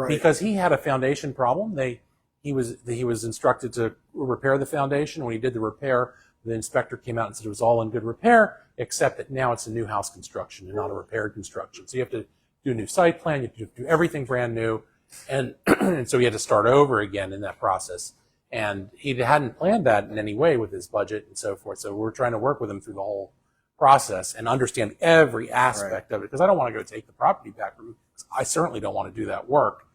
Because he had a foundation problem. He was instructed to repair the foundation. When he did the repair, the inspector came out and said it was all in good repair, except that now it's a new house construction and not a repaired construction. So you have to do a new site plan, you have to do everything brand new. And, and so he had to start over again in that process. And he hadn't planned that in any way with his budget and so forth. So we're trying to work with him through the whole process and understand every aspect of it, because I don't want to go take the property back from him. I certainly don't want to do that work.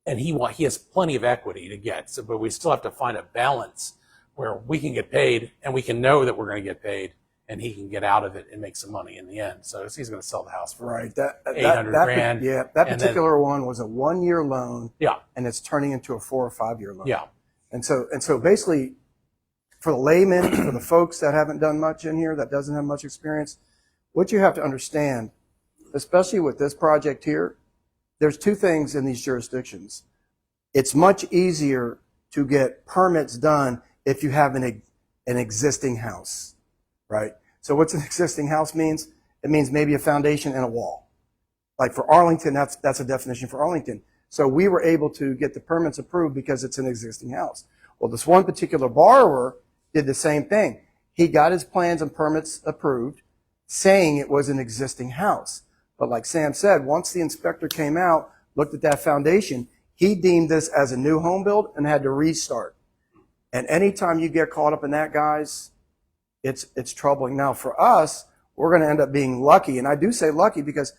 And he has plenty of equity to get, but we still have to find a balance where we can get paid and we can know that we're going to get paid and he can get out of it and make some money in the end. So he's going to sell the house for $800,000. That particular one was a 1-year loan. Yeah. And it's turning into a 4 or 5 year loan. Yeah. And so basically, for the layman, for the folks that haven't done much in here, that doesn't have much experience, what you have to understand, especially with this project here, there's 2 things in these jurisdictions. It's much easier to get permits done if you have an existing house, right? So what's an existing house means? It means maybe a foundation and a wall. Like for Arlington, that's a definition for Arlington. So we were able to get the permits approved because it's an existing house. Well, this one particular borrower did the same thing. He got his plans and permits approved, saying it was an existing house. But like Sam said, once the inspector came out, looked at that foundation, he deemed this as a new home build and had to restart. And anytime you get caught up in that, guys, it's troubling. Now, for us, we're going to end up being lucky. And I do say lucky because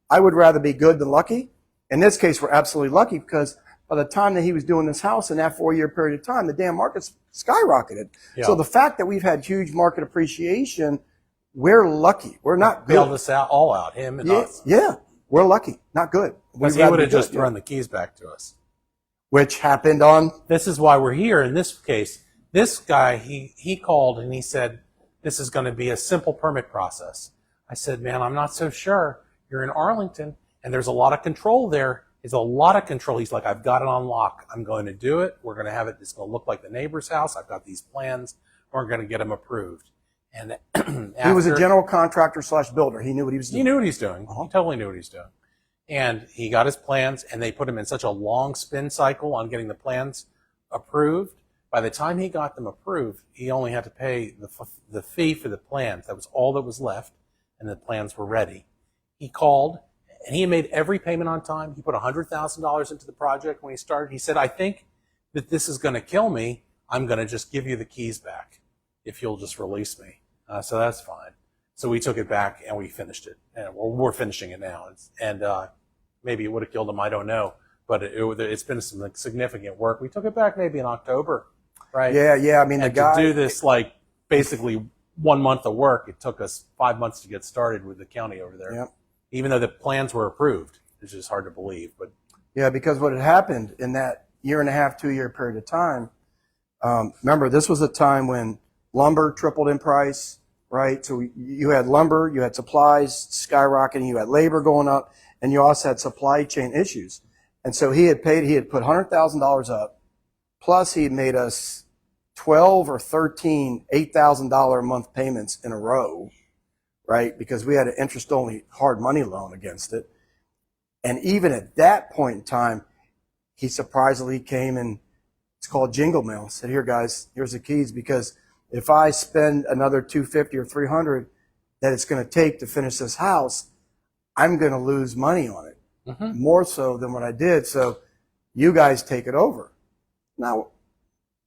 I would rather be good than lucky. In this case, we're absolutely lucky because by the time that he was doing this house in that 4-year period of time, the damn market's skyrocketed. Yeah. So the fact that we've had huge market appreciation, we're lucky. We're not good. Bailed us all out, him and us. Yeah, we're lucky. Not good. Because he would have just thrown the keys back to us. Which happened on... This is why we're here in this case. This guy, he called and he said, this is going to be a simple permit process. I said, man, I'm not so sure. You're in Arlington, and there's a lot of control there. There's a lot of control. He's like, I've got it on lock. I'm going to do it. We're going to have it. It's going to look like the neighbor's house. I've got these plans. We're going to get them approved. And he was a general contractor / builder. He knew what he was doing. He knew what he's doing. He totally knew what he's doing. And he got his plans, and they put him in such a long spin cycle on getting the plans approved. By the time he got them approved, he only had to pay the fee for the plans. That was all that was left, and the plans were ready. He called, and he made every payment on time. He put $100,000 into the project when he started. He said, I think that this is going to kill me. I'm going to just give you the keys back if you'll just release me. So that's fine. So we took it back and we finished it. And we're finishing it now. And maybe it would have killed him, I don't know. But it's been some significant work. We took it back maybe in October, right? Yeah. I mean, and to do this, like, basically 1 month of work, it took us 5 months to get started with the county over there. Yep. Even though the plans were approved, which is hard to believe. But yeah, because what had happened in that, year and a half, 2 year period of time, remember, this was a time when lumber tripled in price, right? So you had lumber, you had supplies skyrocketing, you had labor going up, and you also had supply chain issues. And so he had put $100,000 up, plus he had made us 12 or 13 $8,000 a month payments in a row, right? Because we had an interest-only hard money loan against it. And even at that point in time, he surprisingly came and it's called jingle mail. Said, "Here, guys, here's the keys, because if I spend another $250 or $300 that it's going to take to finish this house, I'm going to lose money on it, more so than what I did. So you guys take it over." Now,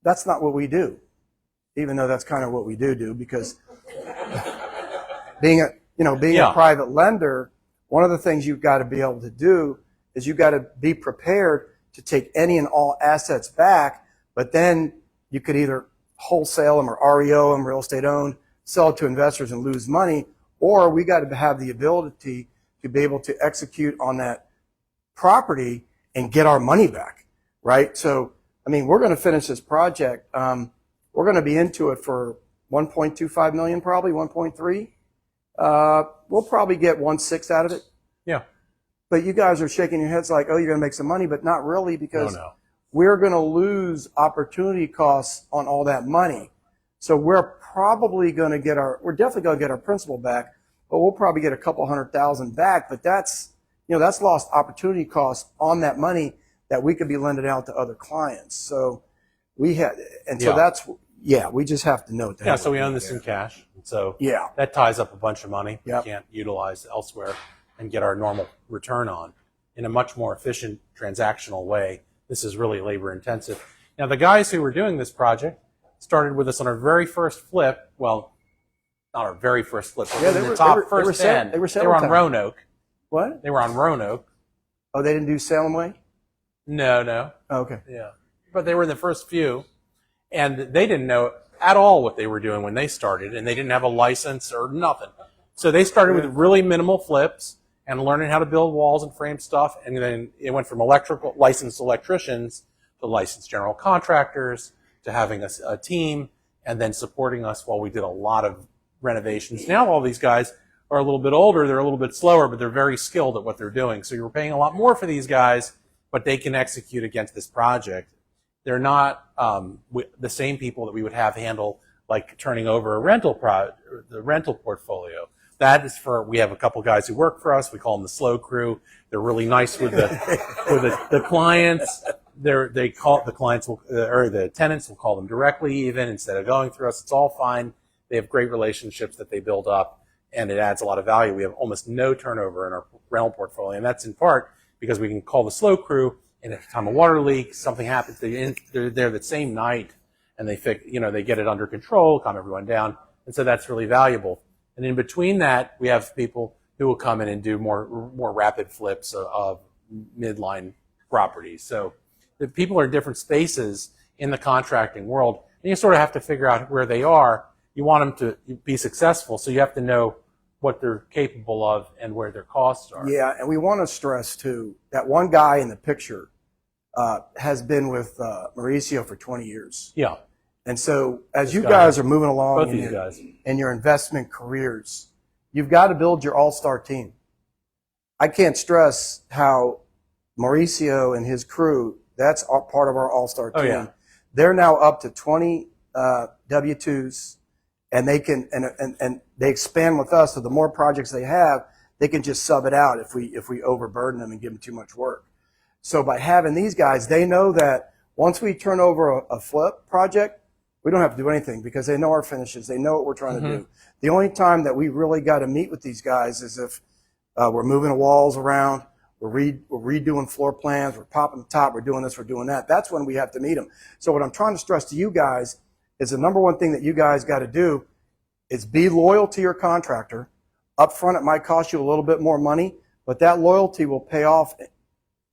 that's not what we do, even though that's kind of what we do, because being a private lender, one of the things you've got to be able to do is you've got to be prepared to take any and all assets back, but then you could either wholesale them or REO them, real estate owned, sell it to investors and lose money, or we got to have the ability to be able to execute on that property and get our money back, right? So, I mean, we're going to finish this project. We're going to be into it for $1.25 million, probably 1.3. We'll probably get 1.6 out of it. Yeah. But you guys are shaking your heads like, oh, you're going to make some money, but not really, because we're going to lose opportunity costs on all that money. So we're probably going to we're definitely going to get our principal back, but we'll probably get a couple $100,000 back. But that's lost opportunity costs on that money that we could be lending out to other clients. So we had, and so that's, we just have to note that. Yeah, so we own this in cash. So that ties up a bunch of money we can't utilize elsewhere and get our normal return on in a much more efficient transactional way. This is really labor intensive. Now, the guys who were doing this project started with us on our very first flip. Well, not our very first flip, but they the were top first 10. They were on Roanoke. What? They were on Roanoke. Oh, they didn't do Salem Way? No. Oh, okay. Yeah. But they were in the first few, and they didn't know at all what they were doing when they started, and they didn't have a license or nothing. So they started with really minimal flips and learning how to build walls and frame stuff, and then it went from licensed electricians to licensed general contractors to having a team and then supporting us while we did a lot of renovations. Now all these guys are a little bit older, they're a little bit slower, but they're very skilled at what they're doing. So you're paying a lot more for these guys, but they can execute against this project. They're not the same people that we would have handle like turning over the rental portfolio. That is we have a couple guys who work for us. We call them the slow crew. They're really nice with the clients. The tenants will call them directly even instead of going through us. It's all fine. They have great relationships that they build up, and it adds a lot of value. We have almost no turnover in our rental portfolio, and that's in part because we can call the slow crew, and at the time of water leak, something happens, they're there the same night, and they get it under control, calm everyone down, and so that's really valuable. And in between that, we have people who will come in and do more rapid flips of midline properties. So the people are in different spaces in the contracting world, and you sort of have to figure out where they are. You want them to be successful, so you have to know what they're capable of and where their costs are. Yeah, and we want to stress, too, that one guy in the picture has been with Mauricio for 20 years. Yeah. And so as you guys are moving along in your investment careers, you've got to build your all-star team. I can't stress how Mauricio and his crew, that's part of our all-star team. Oh, yeah. They're now up to 20 W-2s, and they can and they expand with us. So the more projects they have, they can just sub it out if we overburden them and give them too much work. So by having these guys, they know that once we turn over a flip project, we don't have to do anything because they know our finishes. They know what we're trying to do. The only time that we really got to meet with these guys is if we're moving the walls around, we're redoing floor plans, we're popping the top, we're doing this, we're doing that. That's when we have to meet them. So what I'm trying to stress to you guys is the number one thing that you guys got to do is be loyal to your contractor. Up front, it might cost you a little bit more money, but that loyalty will pay off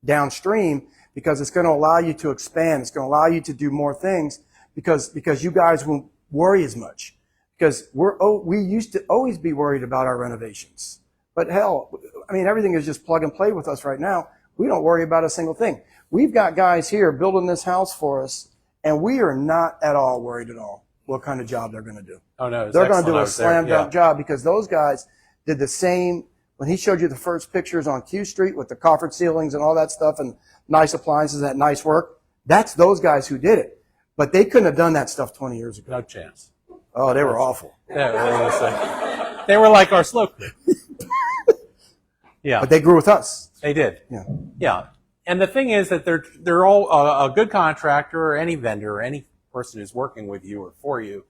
downstream because it's going to allow you to expand. It's going to allow you to do more things because you guys won't worry as much. Because we used to always be worried about our renovations. But hell, I mean, everything is just plug and play with us right now. We don't worry about a single thing. We've got guys here building this house for us, and we are not at all worried at all what kind of job they're going to do. Oh, no. They're going to do a slam there. dunk job because those guys did the same. When he showed you the first pictures on Q Street with the coffered ceilings and all that stuff and nice appliances, that nice work, that's those guys who did it. But they couldn't have done that stuff 20 years ago. No chance. Oh, they were awful. Yeah, they were like our slow crew. Yeah. But they grew with us. They did. Yeah. Yeah. And the thing is that they're all a good contractor or any vendor or any person who's working with you or for you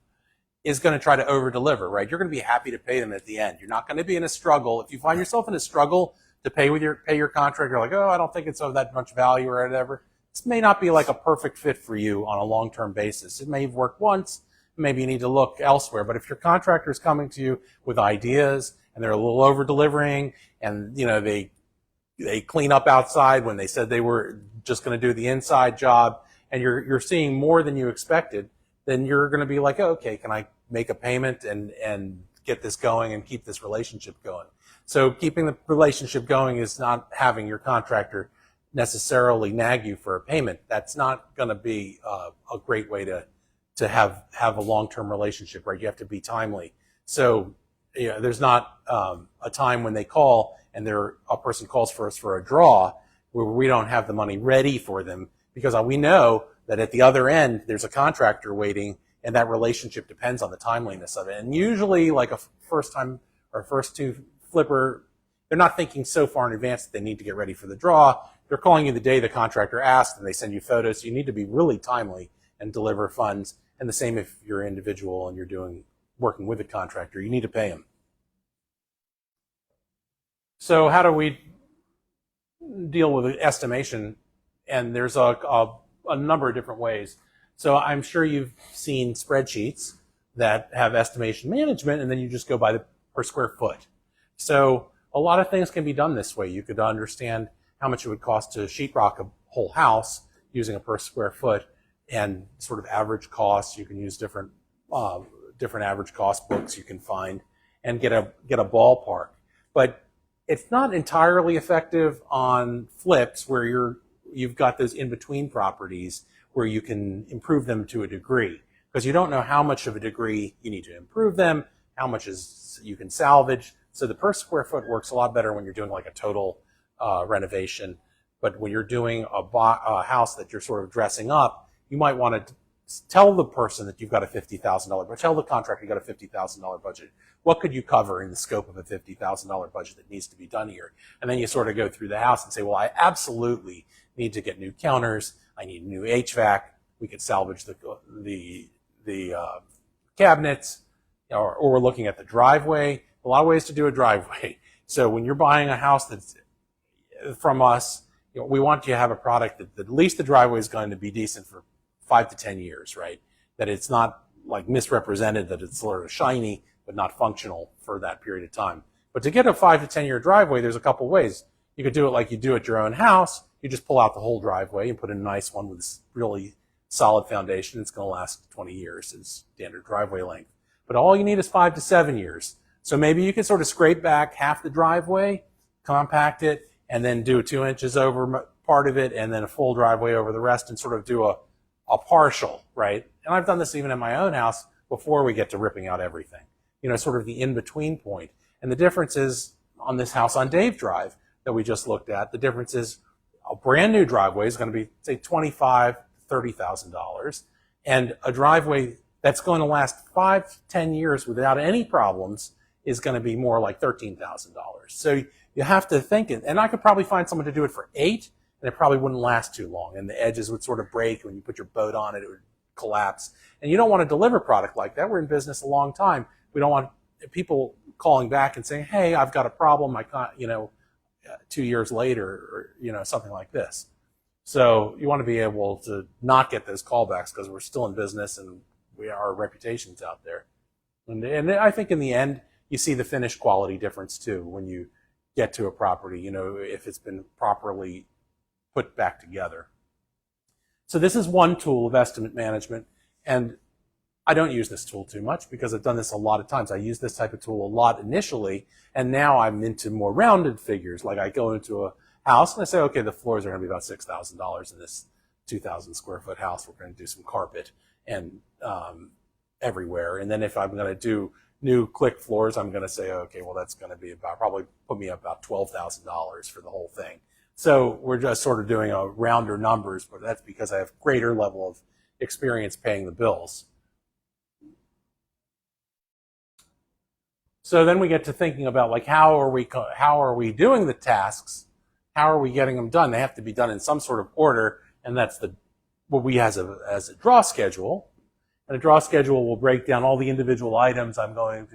is going to try to over deliver, right? You're going to be happy to pay them at the end. You're not going to be in a struggle. If you find yourself in a struggle to pay your contractor, like, oh, I don't think it's of that much value or whatever, this may not be like a perfect fit for you on a long-term basis. It may have worked once. Maybe you need to look elsewhere. But if your contractor is coming to you with ideas and they're a little over delivering and, you know, they clean up outside when they said they were just going to do the inside job, and you're seeing more than you expected, then you're going to be like, oh, okay, can I make a payment and get this going and keep this relationship going? So keeping the relationship going is not having your contractor necessarily nag you for a payment. That's not going to be a great way to have a long-term relationship, right? You have to be timely. So there's not a time when they call and a person calls for us for a draw where we don't have the money ready for them, because we know that at the other end there's a contractor waiting, and that relationship depends on the timeliness of it. And usually, like a first time or first two flipper, they're not thinking so far in advance that they need to get ready for the draw. They're calling you the day the contractor asked, and they send you photos. So you need to be really timely and deliver funds. And the same if you're an individual and you're working with a contractor, you need to pay them. So how do we deal with estimation? And there's a number of different ways. So I'm sure you've seen spreadsheets that have estimation management, and then you just go by the per square foot. So a lot of things can be done this way. You could understand how much it would cost to sheetrock a whole house using a per square foot and sort of average costs. You can use different average cost books you can find and get a ballpark. But it's not entirely effective on flips where you've got those in-between properties where you can improve them to a degree, because you don't know how much of a degree you need to improve them, how much you can salvage. So the per square foot works a lot better when you're doing like a total renovation. But when you're doing a house that you're sort of dressing up, you might want to tell the person that you've got a $50,000 budget, tell the contractor you've got a $50,000 budget. What could you cover in the scope of a $50,000 budget that needs to be done here? And then you sort of go through the house and say, well, I absolutely need to get new counters. I need new HVAC. We could salvage the cabinets, or we're looking at the driveway. A lot of ways to do a driveway. So when you're buying a house that's from us, we want you to have a product that at least the driveway is going to be decent for 5 to 10 years, right? That it's not like misrepresented, that it's sort of shiny but not functional for that period of time. But to get a 5 to 10 year driveway, there's a couple ways. You could do it like you do at your own house. You just pull out the whole driveway and put in a nice one with this really solid foundation. It's going to last 20 years as standard driveway length. But all you need is 5 to 7 years. So maybe you can sort of scrape back half the driveway, compact it, and then do 2 inches over part of it, and then a full driveway over the rest, and sort of do a partial, right? And I've done this even in my own house before we get to ripping out everything. Sort of the in-between point. And the difference is on this house on Dave Drive that we just looked at, the difference is a brand new driveway is going to be, say, $25,000 to $30,000, and a driveway that's going to last 5 to 10 years without any problems is going to be more like $13,000. So you have to think it, and I could probably find someone to do it for $8,000, and it probably wouldn't last too long, and the edges would sort of break. When you put your boat on it, it would collapse. And you don't want to deliver product like that. We're in business a long time. We don't want people calling back and saying, hey, I've got a problem, I can't, 2 years later, or something like this. So you want to be able to not get those callbacks, because we're still in business and our reputation's out there. And I think in the end, you see the finished quality difference too when you get to a property, if it's been properly put back together. So this is one tool of estimate management, and I don't use this tool too much because I've done this a lot of times. I used this type of tool a lot initially, and now I'm into more rounded figures. Like I go into a house, and I say, okay, the floors are going to be about $6,000 in this 2,000 square foot house. We're going to do some carpet and everywhere. And then if I'm going to do new click floors, I'm going to say, okay, well, that's going to be probably put me up about $12,000 for the whole thing. So we're just sort of doing a rounder numbers, but that's because I have greater level of experience paying the bills. So then we get to thinking about, like, how are we doing the tasks? How are we getting them done? They have to be done in some sort of order, and that's what we have as a draw schedule. And a draw schedule will break down all the individual items. I'm going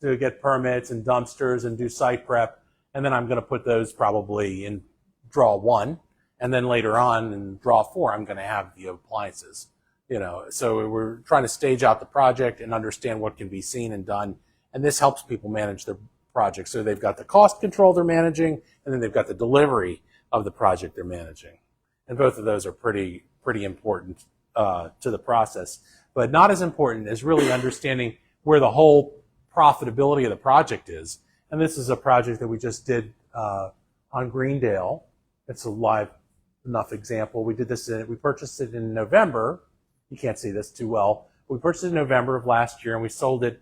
to get permits and dumpsters and do site prep, and then I'm going to put those probably in draw 1, and then later on in draw 4, I'm going to have the appliances. So we're trying to stage out the project and understand what can be seen and done. And this helps people manage their project. So they've got the cost control they're managing, and then they've got the delivery of the project they're managing. And both of those are pretty important to the process. But not as important as really understanding where the whole profitability of the project is. And this is a project that we just did on Greendale. It's a live enough example. We purchased it in November. You can't see this too well. We purchased it in November of last year, and we sold it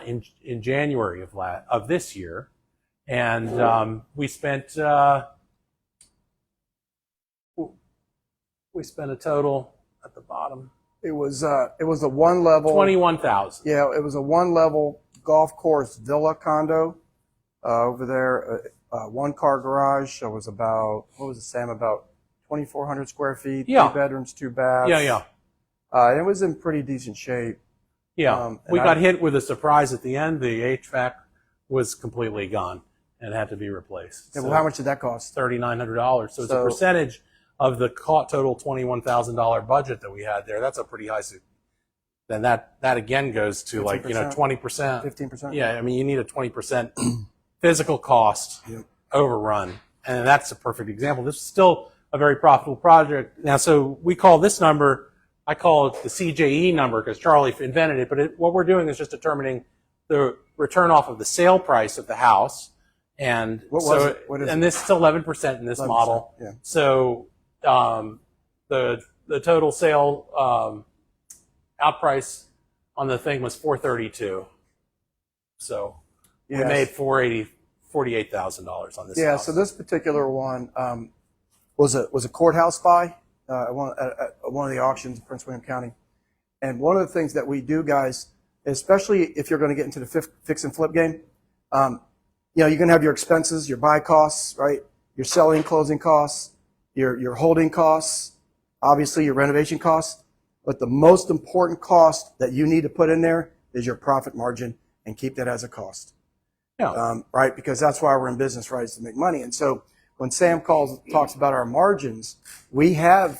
in January of this year, and we spent a total at the bottom. It was a one level $21,000. Yeah, it was a one level golf course villa condo over there. One car garage. It was about, what was it, Sam? About 2,400 square feet. Yeah. 3 bedrooms, 2 baths. Yeah. And it was in pretty decent shape. Yeah, we got hit with a surprise at the end. The HVAC was completely gone and had to be replaced. Yeah, well, how much did that cost? $3,900. So it's a percentage of the total $21,000 budget that we had there. That's a pretty high. Then that again goes to 15%, 20%. 15%. Yeah, I mean, you need a 20% physical cost overrun, and that's a perfect example. This is still a very profitable project. Now, so we call this number, I call it the CJE number because Charlie invented it, but what we're doing is just determining the return off of the sale price of the house. And what was it? What is and it? this is 11% in this 11%, model. yeah. So the total sale out price on the thing was $432. So we made $48,000 on this. Yeah. house. So this particular one was a courthouse buy. At one of the auctions in Prince William County. And one of the things that we do, guys, especially if you're going to get into the fix and flip game, you're going to have your expenses, your buy costs, right? Your selling, closing costs, your holding costs, obviously your renovation costs. But the most important cost that you need to put in there is your profit margin, and keep that as a cost. Yeah. Right? Because that's why we're in business, right? Is to make money. And so when Sam talks about our margins, we have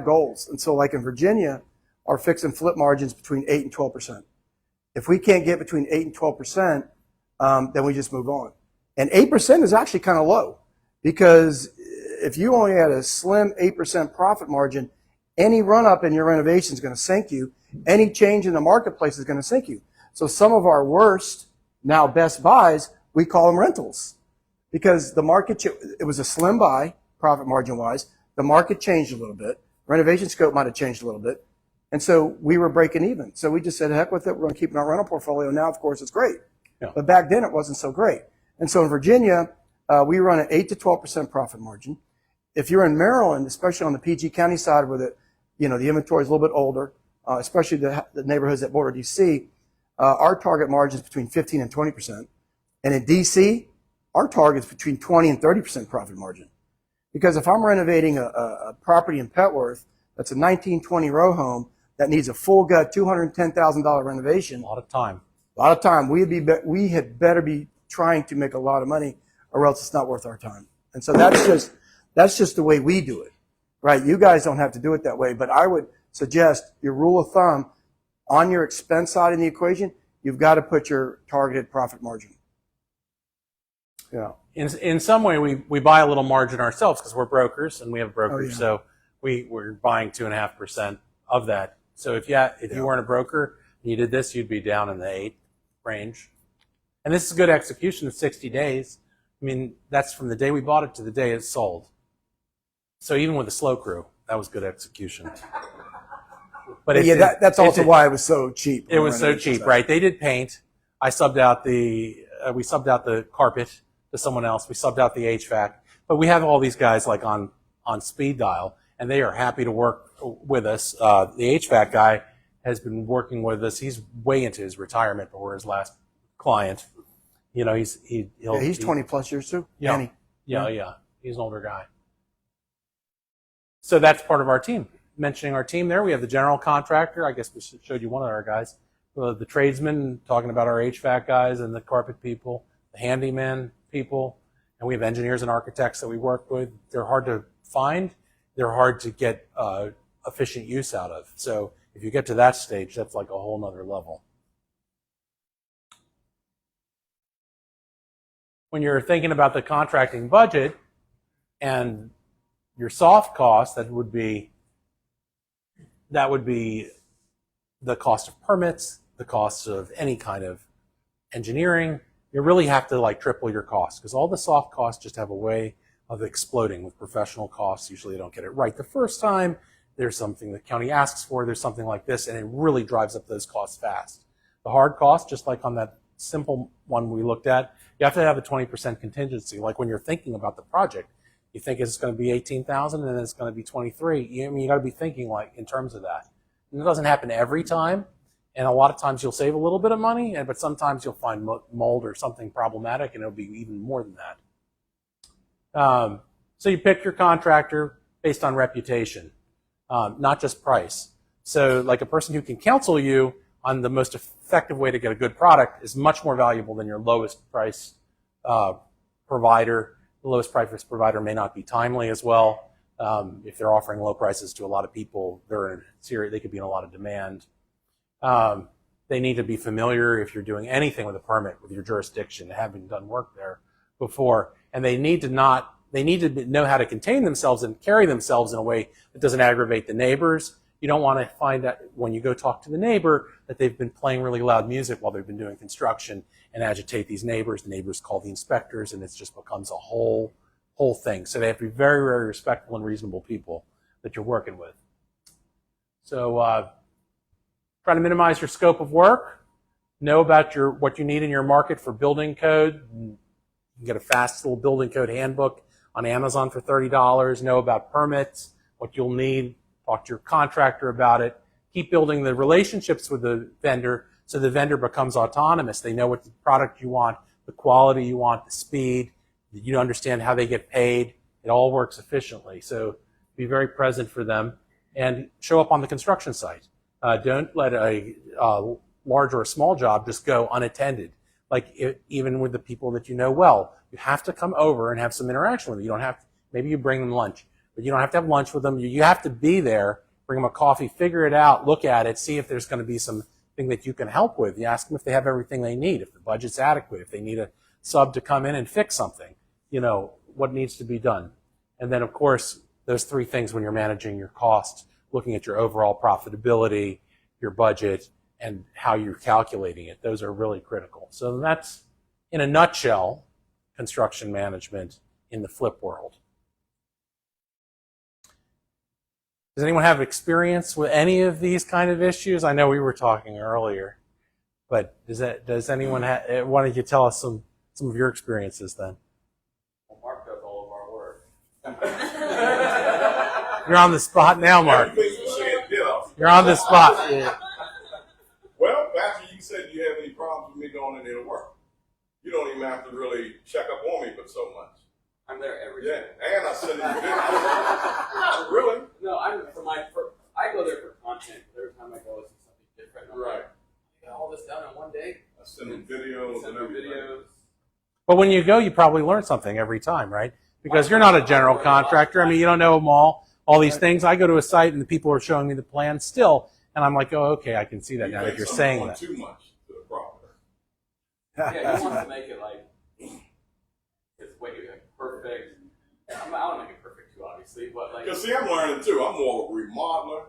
goals. And so like in Virginia, our fix and flip margins between 8 and 12%. If we can't get between 8 and 12%, then we just move on. And 8% is actually kind of low, because if you only had a slim 8% profit margin, any run up in your renovation is going to sink you. Any change in the marketplace is going to sink you. So some of our worst, now best buys, we call them rentals. Because the market, it was a slim buy, profit margin wise. The market changed a little bit. Renovation scope might have changed a little bit. And so we were breaking even. So we just said, heck with it. We're going to keep it in our rental portfolio. Now, of course, it's great. Yeah. But back then it wasn't so great. And so in Virginia, we run an 8 to 12% profit margin. If you're in Maryland, especially on the PG County side where the inventory is a little bit older, especially the neighborhoods that border DC, our target margin is between 15 and 20%. And in DC, our target is between 20 and 30% profit margin. Because if I'm renovating a property in Petworth that's a 1920 row home that needs a full gut $210,000 renovation, A lot of time. we had better be trying to make a lot of money, or else it's not worth our time. And so that's just the way we do it, right? You guys don't have to do it that way, but I would suggest your rule of thumb on your expense side in the equation, you've got to put your targeted profit margin. Yeah. In some way, we buy a little margin ourselves because we're brokers and we have brokers. Oh, yeah. So we're buying 2.5% of that. So if you weren't a broker and you did this, you'd be down in the 8 range. And this is good execution of 60 days. I mean, that's from the day we bought it to the day it sold. So even with a slow crew, that was good execution. But yeah, that's also why it was so cheap. It was so cheap, right? They did paint. I subbed out we subbed out the carpet to someone else. We subbed out the HVAC. But we have all these guys like on speed dial, and they are happy to work with us. The HVAC guy has been working with us. He's way into his retirement, but we're his last client. You know, he's 20 plus years too. Yeah, yeah. He's an older guy. So that's part of our team. Mentioning our team there, we have the general contractor. I guess we showed you one of our guys. The tradesmen, talking about our HVAC guys and the carpet people, the handyman people, and we have engineers and architects that we work with. They're hard to find. They're hard to get efficient use out of. So if you get to that stage, that's like a whole nother level. When you're thinking about the contracting budget and your soft cost, that would be the cost of permits, the cost of any kind of engineering. You really have to like triple your costs because all the soft costs just have a way of exploding with professional costs. Usually they don't get it right the first time. There's something the county asks for, there's something like this, and it really drives up those costs fast. The hard costs, just like on that simple one we looked at, you have to have a 20% contingency. Like when you're thinking about the project, you think it's going to be $18,000 and then it's going to be $23,000. I mean, you got to be thinking like in terms of that. And it doesn't happen every time, and a lot of times you'll save a little bit of money, but sometimes you'll find mold or something problematic, and it'll be even more than that. So you pick your contractor based on reputation, not just price. So like a person who can counsel you on the most effective way to get a good product is much more valuable than your lowest price provider. The lowest price provider may not be timely as well. If they're offering low prices to a lot of people, they could be in a lot of demand. They need to be familiar if you're doing anything with a permit with your jurisdiction, having done work there before, and they need to know how to contain themselves and carry themselves in a way that doesn't aggravate the neighbors. You don't want to find out when you go talk to the neighbor that they've been playing really loud music while they've been doing construction and agitate these neighbors. The neighbors call the inspectors, and it just becomes a whole thing. So they have to be very, very respectful and reasonable people that you're working with. So try to minimize your scope of work. Know about what you need in your market for building code. You can get a fast little building code handbook on Amazon for $30. Know about permits, what you'll need. Talk to your contractor about it. Keep building the relationships with the vendor so the vendor becomes autonomous. They know what the product you want, the quality you want, the speed. You understand how they get paid. It all works efficiently. So be very present for them and show up on the construction site. Don't let a large or a small job just go unattended. Even with the people that you know well, you have to come over and have some interaction with them. You don't have to, maybe you bring them lunch, but you don't have to have lunch with them. You have to be there, bring them a coffee, figure it out, look at it, see if there's going to be something that you can help with. You ask them if they have everything they need, if the budget's adequate, if they need a sub to come in and fix something, what needs to be done. And then, of course, those three things when you're managing your costs, looking at your overall profitability, your budget, and how you're calculating it. Those are really critical. So that's, in a nutshell, construction management in the flip world. Does anyone have experience with any of these kind of issues? I know we were talking earlier, but does anyone why don't you tell us some of your experiences then? Well, Mark does all of our work. You're on the spot now, Mark. You're on the spot. Yeah. Well, after you said you have any problems with me going in there to work, you don't even have to really check up on me but so much. I'm there every day. Yeah, and I send you videos. Really? No, I go there for content. Every time I go, it's something different. Right. I got all this done in one day. I send them videos and everything. But when you go, you probably learn something every time, right? Because you're not a general contractor. I mean, you don't know them all these things. I go to a site and the people are showing me the plan still, and I'm like, oh, okay, I can see that now that you're saying that. Too much to the property. Yeah, you want to make it like it's way perfect. I don't make it perfect too, obviously, but like. Because see, I'm learning too. I'm more of a remodeler,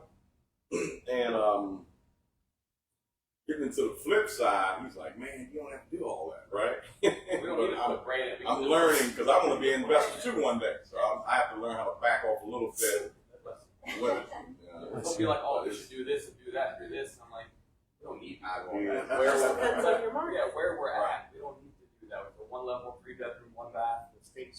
and getting into the flip side, he's like, man, you don't have to do all that, right? We don't need to put brand. I'm learning because I want to be an investor too one day. So I have to learn how to back off a little bit with it. It'll be like, oh, they should do this and do that and do this. And I'm like, we don't need eyeball. Where we're at, we don't need to do that. With the 1 level, 3-bedroom, 1 bath, state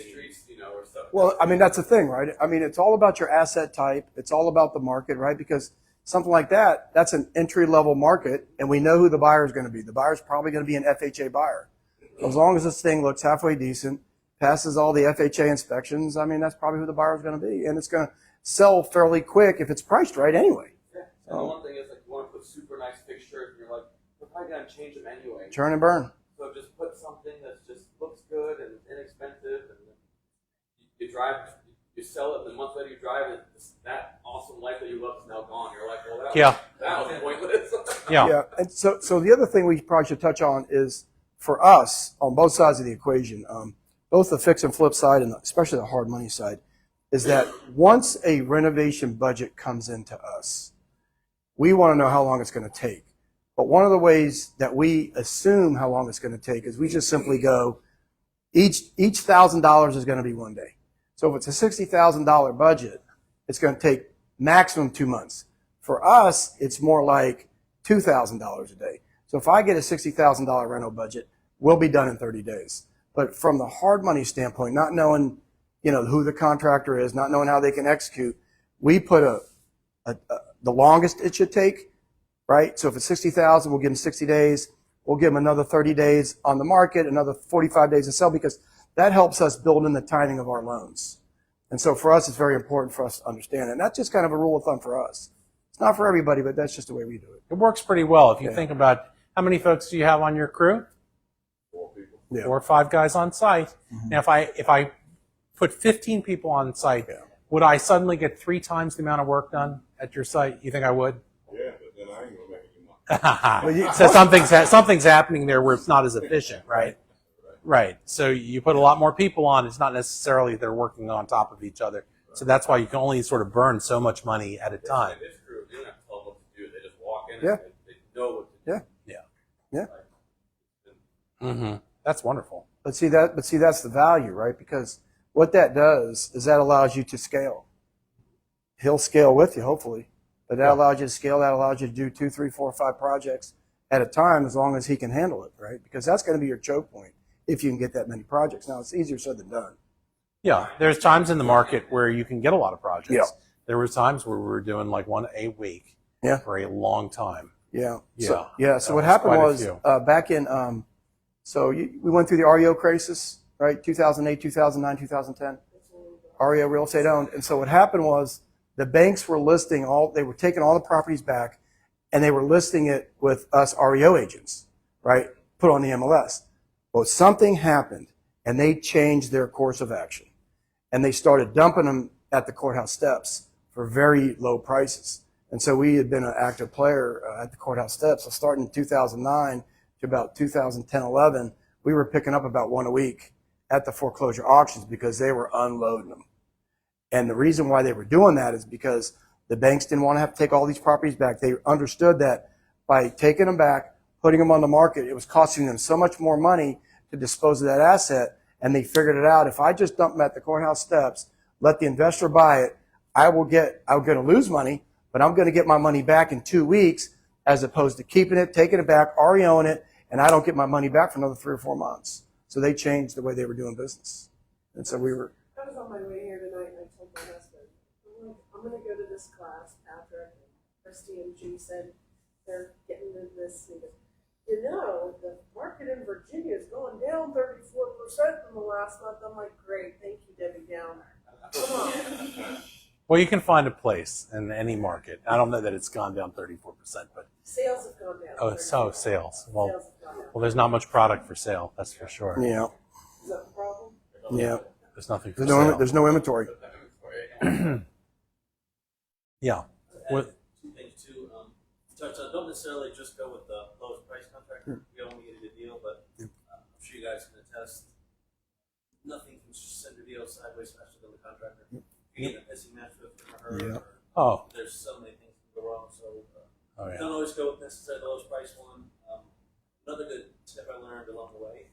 streets, you know, or stuff. Well, I mean, that's the thing, right? I mean, it's all about your asset type. It's all about the market, right? Because something like that, that's an entry-level market, and we know who the buyer is going to be. The buyer's probably going to be an FHA buyer. As long as this thing looks halfway decent, passes all the FHA inspections, I mean, that's probably who the buyer is going to be. And it's going to sell fairly quick if it's priced right anyway. Yeah. And the one thing is, like, you want to put super nice fixtures, and you're like, we're probably going to change them anyway. Churn and burn. So just put something that just looks good and inexpensive, and you drive, you sell it, and a month later you drive it, that awesome life that you love is now gone. You're like, well, that was pointless. Yeah. And so the other thing we probably should touch on is, for us, on both sides of the equation, both the fix and flip side and especially the hard money side, is that once a renovation budget comes into us, we want to know how long it's going to take. But one of the ways that we assume how long it's going to take is we just simply go, each $1,000 is going to be 1 day. So if it's a $60,000 budget, it's going to take maximum 2 months. For us, it's more like $2,000 a day. So if I get a $60,000 rental budget, we'll be done in 30 days. But from the hard money standpoint, not knowing, you know, who the contractor is, not knowing how they can execute, we put the longest it should take, right? So if it's 60,000, we'll give them 60 days. We'll give them another 30 days on the market, another 45 days to sell, because that helps us build in the timing of our loans. And so for us, it's very important for us to understand. And that's just kind of a rule of thumb for us. It's not for everybody, but that's just the way we do it. It works pretty well. If you think about how many folks do you have on your crew? 4 people. 4 or 5 guys on site. Now, if I put 15 people on site, would I suddenly get 3 times the amount of work done at your site? You think I would? Yeah, but then I ain't gonna make any money. So something's happening there where it's not as efficient, right? Right. So you put a lot more people on. It's not necessarily they're working on top of each other. So that's why you can only sort of burn so much money at a time. This crew, they don't have to tell them what to do. They just walk in Yeah. and they know what to do. Yeah. Mm-hmm. That's wonderful. But see that's the value, right? Because what that does is that allows you to scale. He'll scale with you, hopefully, but that allows you to scale. That allows you to do 2, 3, 4, 5 projects at a time, as long as he can handle it, right? Because that's going to be your choke point if you can get that many projects. Now, it's easier said than done. Yeah, there's times in the market where you can get a lot of projects. Yeah. There were times where we were doing like 1 a week for a long time. Yeah. Yeah. So what happened was back in, we went through the REO crisis, right? 2008, 2009, 2010. REO, real estate owned. And so what happened was the banks were they were taking all the properties back, and they were listing it with us REO agents, right? Put on the MLS. Well, something happened, and they changed their course of action. And they started dumping them at the courthouse steps for very low prices. And so we had been an active player at the courthouse steps. So starting in 2009 to about 2010, 11, we were picking up about 1 a week at the foreclosure auctions because they were unloading them. And the reason why they were doing that is because the banks didn't want to have to take all these properties back. They understood that by taking them back, putting them on the market, it was costing them so much more money to dispose of that asset. And they figured it out. If I just dump them at the courthouse steps, let the investor buy it, I'm going to lose money, but I'm going to get my money back in 2 weeks, as opposed to keeping it, taking it back, REOing it, and I don't get my money back for another 3 or 4 months. So they changed the way they were doing business. And so we were. I was on my way here tonight, and I told my husband, I'm going to go to this class. Patrick and Christy and G said they're getting into this. And you know, the market in Virginia is going down 34% in the last month. I'm like, great, thank you, Debbie Downer. Come on. Well, you can find a place in any market. I don't know that it's gone down 34%, but Sales have gone down. oh, so sales. Well, Sales have gone down. well, there's not much product for sale. That's for sure. Yeah. Is that the problem? Yeah. There's nothing for sale. There's no inventory. Yeah. What, 2 things too. So don't necessarily just go with the lowest price contractor. You don't want to get a good deal, but I'm sure you guys can attest. Nothing can send a deal sideways faster than the contractor. You get a missing match with him or her. Oh. There's so many things that go wrong. So don't always go with necessarily the lowest price one. Another good tip I learned along the way.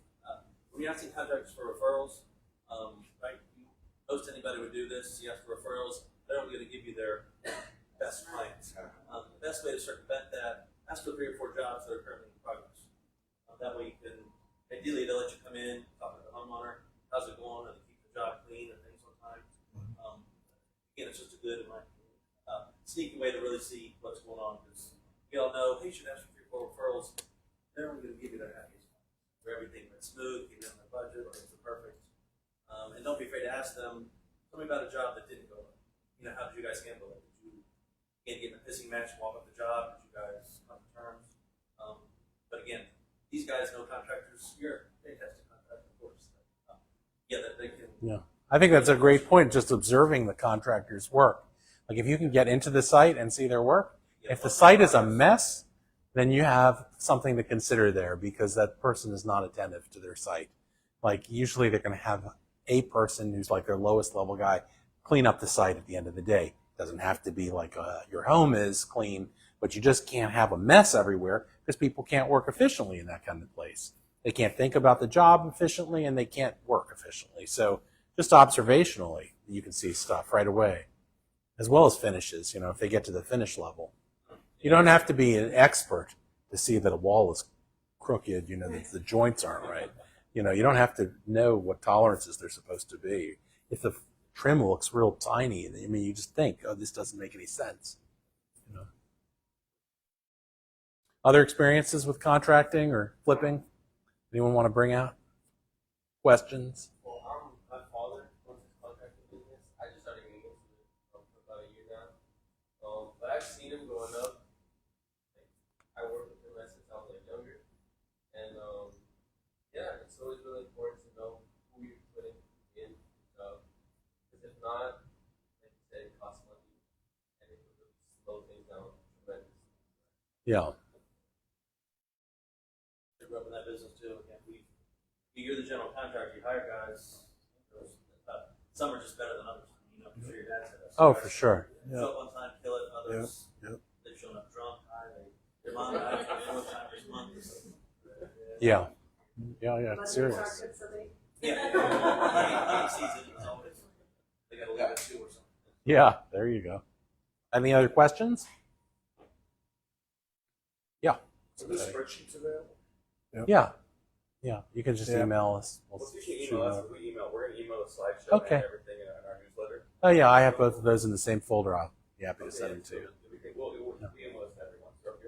when you're asking contractors for referrals, right? Most anybody would do this. You ask for referrals, they're only going to give you their best clients. The best way to circumvent that, ask for 3 or 4 jobs that are currently in progress. That way you can, ideally they'll let you come in, talk to the homeowner, how's it going, and keep the job clean and things on time. Again, it's just a good, sneaky way to really see what's going on, because you all know, hey, you should ask for 3 or 4 referrals. They're only going to give you their happiest where everything went smooth, keep them in their budget, or things are perfect. And don't be afraid to ask them, tell me about a job that didn't go well. You know, how did you guys handle it? Did you get in a pissing match and walk up the job? Did you guys come to terms? But again, these guys know contractors. You're a fantastic contractor, of course. That they can. Yeah, I think that's a great point. Just observing the contractor's work. Like if you can get into the site and see their work, if the site is a mess, then you have something to consider there, because that person is not attentive to their site. Like usually they're going to have a person who's like their lowest level guy clean up the site at the end of the day. It doesn't have to be like your home is clean, but you just can't have a mess everywhere, because people can't work efficiently in that kind of place. They can't think about the job efficiently, and they can't work efficiently. So just observationally, you can see stuff right away, as well as finishes, if they get to the finish level. You don't have to be an expert to see that a wall is crooked, that the joints aren't right. You don't have to know what tolerances they're supposed to be. If the trim looks real tiny, you just think, oh, this doesn't make any sense. Other experiences with contracting or flipping? Anyone want to bring out questions? Well, my father owns his contracting business. I just started getting into it for about a year now. But I've seen him growing up. I worked with him since I was younger. And yeah, it's always really important to know who you're putting in. Because if not, like you said, it costs money. And it will really slow things down tremendously. Yeah. Grew up in that business too. Again, you're the general contractor. You hire guys. Some are just better than others. I'm sure your dad said that. Oh, for sure. Show up on time, kill it. Others, they've shown up drunk. Their mom died 4 times this month. Yeah. Serious. Yeah. Hunting season is always. They got a little bit too or something. Yeah. There you go. Any other questions? Yeah. So the spreadsheets available? Yeah. You can just email us. Well, if you can email us, we're going to email a slideshow Okay. and everything in our newsletter. Oh, yeah. I have both of those in the same folder. I'll be happy to send them to you. We email this to everyone. So if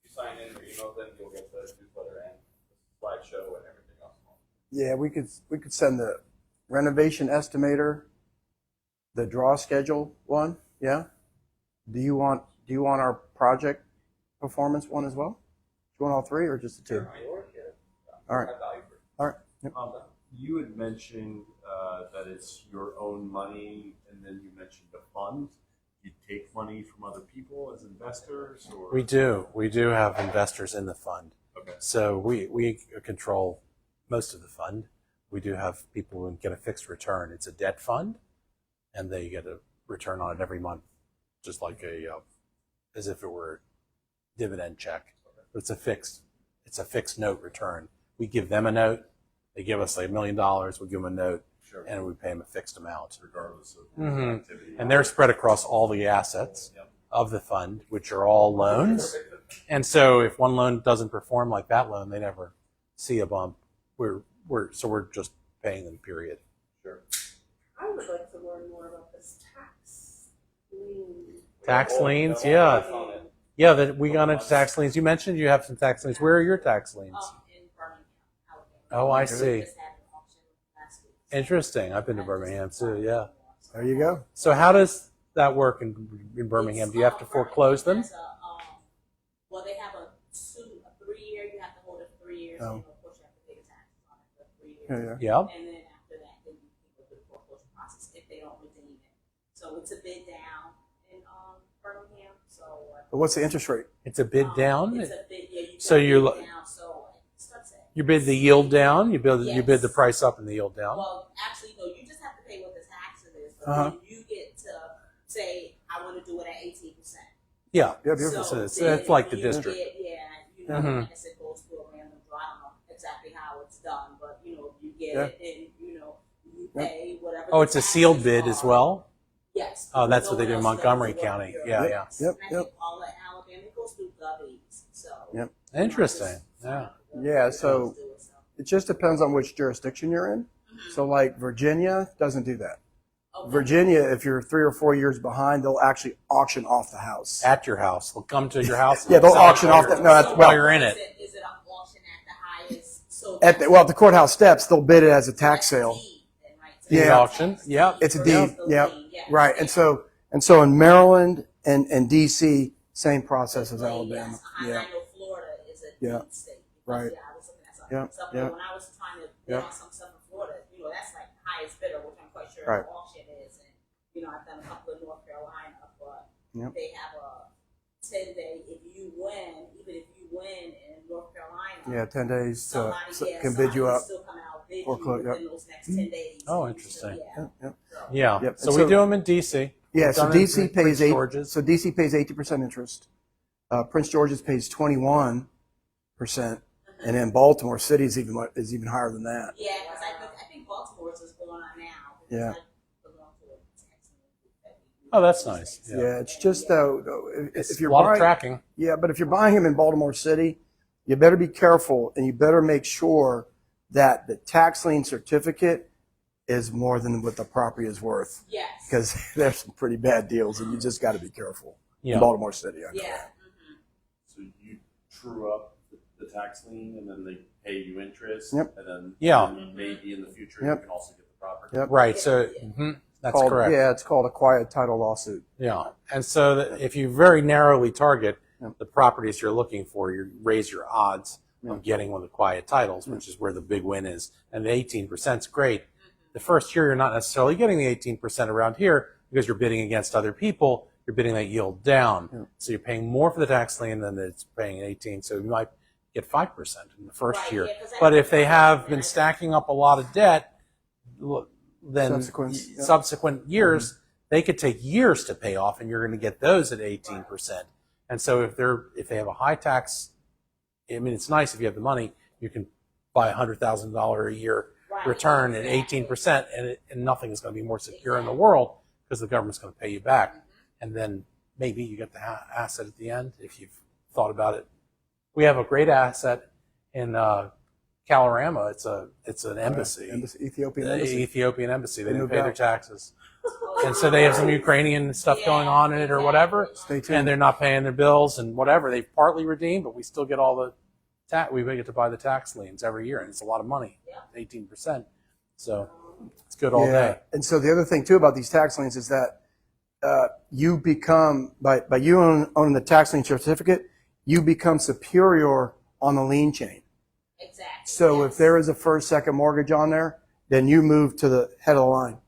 you sign in or email them, you'll get the newsletter and the slideshow and everything else. Yeah, we could send the renovation estimator, the draw schedule one. Yeah. Do you want our project performance one as well? Do you want all 3 or just the 2? All right. All right. Yep. You had mentioned that it's your own money, and then you mentioned a fund. You take money from other people as investors, or We do have investors in the fund. Okay. So we control most of the fund. We do have people who get a fixed return. It's a debt fund, and they get a return on it every month, just like as if it were a dividend check. But it's a fixed note return. We give them a note. They give us like $1 million. We give them a note, and we pay them a fixed amount, regardless of activity. And they're spread across all the assets of the fund, which are all loans. And so, if one loan doesn't perform like that loan, they never see a bump. We're just paying them. Period. Sure. I would like to learn more about this tax lien. Tax liens, yeah. Yeah, that we got into tax liens. You mentioned you have some tax liens. Where are your tax liens? In Birmingham, Alabama. Oh, I see. Just had an auction last week. Interesting. I've been to Birmingham too. Yeah. There you go. So how does that work in Birmingham? Do you have to foreclose them? Well, they have a 3-year. You have to hold it for 3 years. Oh. And of course, you have to pay the taxes on it for 3 years. Yeah. And then after that, then you can go through the foreclosure process if they don't redeem it. So it's a bid down in Birmingham. So. But what's the interest rate? It's a bid down. It's a bid. Yeah. So you down. So starts at. You bid the yield down. You bid Yes. the price up and the yield down. Well, actually, no. You just have to pay what the tax is. But then you get to say, I want to do it at 18%. Yeah. So it's like the you district. Get, you know, I guess it goes through a random draw. I don't know exactly how it's done. done, but you know, you get Yeah. it and you know, you pay whatever. Oh, the it's a sealed taxes bid are. as well? Yes. Oh, that's No what they one do in else does Montgomery the work County. here. Yeah, Yep, yeah. yep, And I yep. think all of Alabama goes through GovEase. So Yep. Interesting. Yeah. Yeah, so it just depends on which jurisdiction you're in. So like Virginia doesn't do that. Virginia, if you're 3 or 4 years behind, they'll actually auction off the house. At your house. They'll come to your house. Yeah, they'll sell it auction while off you're- that. No, that's, while well, you're in it. Is it an auction at the highest? So at the courthouse steps, they'll bid it as a tax sale. Deed Yeah, auction. Yep. it's a deed. Yep, right. And so in Maryland and DC, same process as Alabama. Yeah, I know Florida is a yeah, deed state. right. Yeah, I was looking at some Yeah, stuff. yeah. When I was trying to bid Yeah. on some stuff in Florida, you know, that's like the highest bidder, which I'm quite sure Right. the auction is. And you know, I've done a couple in North Carolina, but Yep. they have a 10-day. If you win, even if you win in North Carolina, Yeah, 10 days to, somebody, can bid you up. Still come out bid Or you close, within yep. those next 10 days. Oh, interesting. Yep, yep. Yeah. Yep. So And we do them in DC. Yeah, We've so done it in DC Prince pays George's. So DC pays 80% interest. Prince George's pays 21%, and then Baltimore City is even higher than that. Yeah, because I think Baltimore's is going on now. Yeah. Oh, that's nice. Yeah, it's just though if you're a lot of buying, tracking. Yeah, but if you're buying them in Baltimore City, you better be careful and you better make sure that the tax lien certificate is more than what the property is worth. Yes. Because there's some pretty bad deals, and you just got to be careful. Yeah. In Baltimore City, I know. Yeah. So you true up the tax lien, and then they pay you interest, Yep. and then Yeah. maybe in the future Yep. you can also get the property. Yep. Right. So that's Called- correct. Yeah, it's called a quiet title lawsuit. Yeah. And so if you very narrowly target Yep. the properties you're looking for, you raise your odds of getting one of the quiet titles, which is where the big win is. And the 18% is great. The first year, you're not necessarily getting the 18% around here because you're bidding against other people. You're bidding that yield down. So you're paying more for the tax lien than it's paying 18. So you might get 5% in the first year. But if they have been stacking up a lot of debt, then subsequent years, they could take years to pay off, and you're going to get those at 18%. And so if they have a high tax, I mean, it's nice if you have the money, you can buy a $100,000 a year return at 18%, and nothing is going to be more secure in the world because the government's going to pay you back. And then maybe you get the asset at the end if you've thought about it. We have a great asset in Kalorama. It's an embassy. Ethiopian The embassy. Ethiopian embassy. They didn't moved pay their out. taxes. And so they have some Ukrainian stuff going on in it or whatever. Stay tuned. And they're not paying their bills and whatever. They've partly redeemed, but we still get all the we get to buy the tax liens every year, and it's a lot of money, 18%. So it's good all day. And so the other thing too about these tax liens is that you become by you owning the tax lien certificate, you become superior on the lien chain. Exactly. So if there is a first, second mortgage on there, then you move to the head of the line.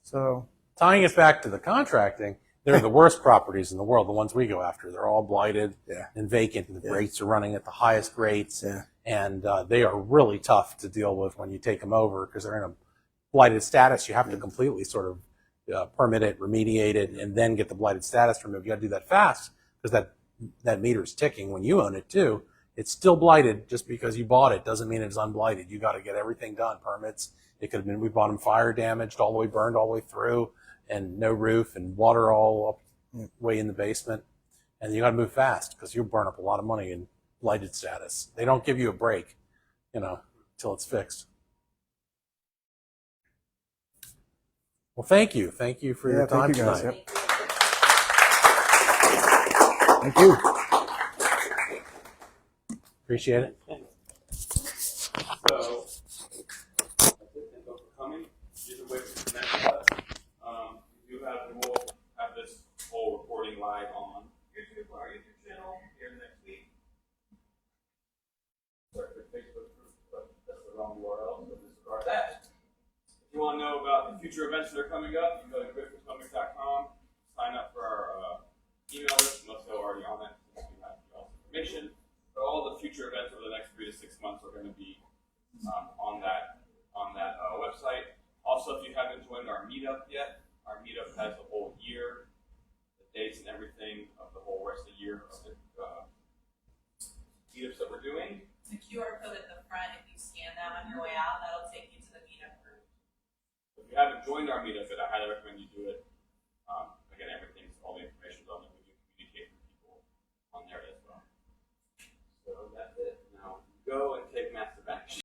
So Tying it back to the contracting, they're the worst properties in the world, the ones we go after. They're all blighted and vacant, and the rates are running at the highest rates. And they are really tough to deal with when you take them over because they're in a blighted status. You have to completely sort of permit it, remediate it, and then get the blighted status removed. You got to do that fast because that meter is ticking when you own it too. It's still blighted just because you bought it doesn't mean it's unblighted. You got to get everything done, permits. It could have been we bought them fire damaged, all the way burned all the way through, and no roof and water all up way in the basement. And you got to move fast because you'll burn up a lot of money in blighted status. They don't give you a break, till it's fixed. Well, thank you. Thank you for your time thank you guys. tonight. Thank you. Appreciate it. So, thank you for coming. Either way, to connect with us. We'll have this whole recording live on YouTube, our YouTube channel, here next week. Sorry for Facebook group, but that's the wrong URL, so disregard that. If you want to know about the future events that are coming up, you can go to gridwoodbridge.com, sign up for our email list, most of you are already on it, since we have all the information. But all the future events over the next 3 to 6 months are going to be on that website. Also, if you haven't joined our meetup yet, our meetup has the whole year, the dates and everything of the whole rest of the year of the meetups that we're doing. The QR code at the front, if you scan that on your way joined our meetup, but I highly recommend you do it.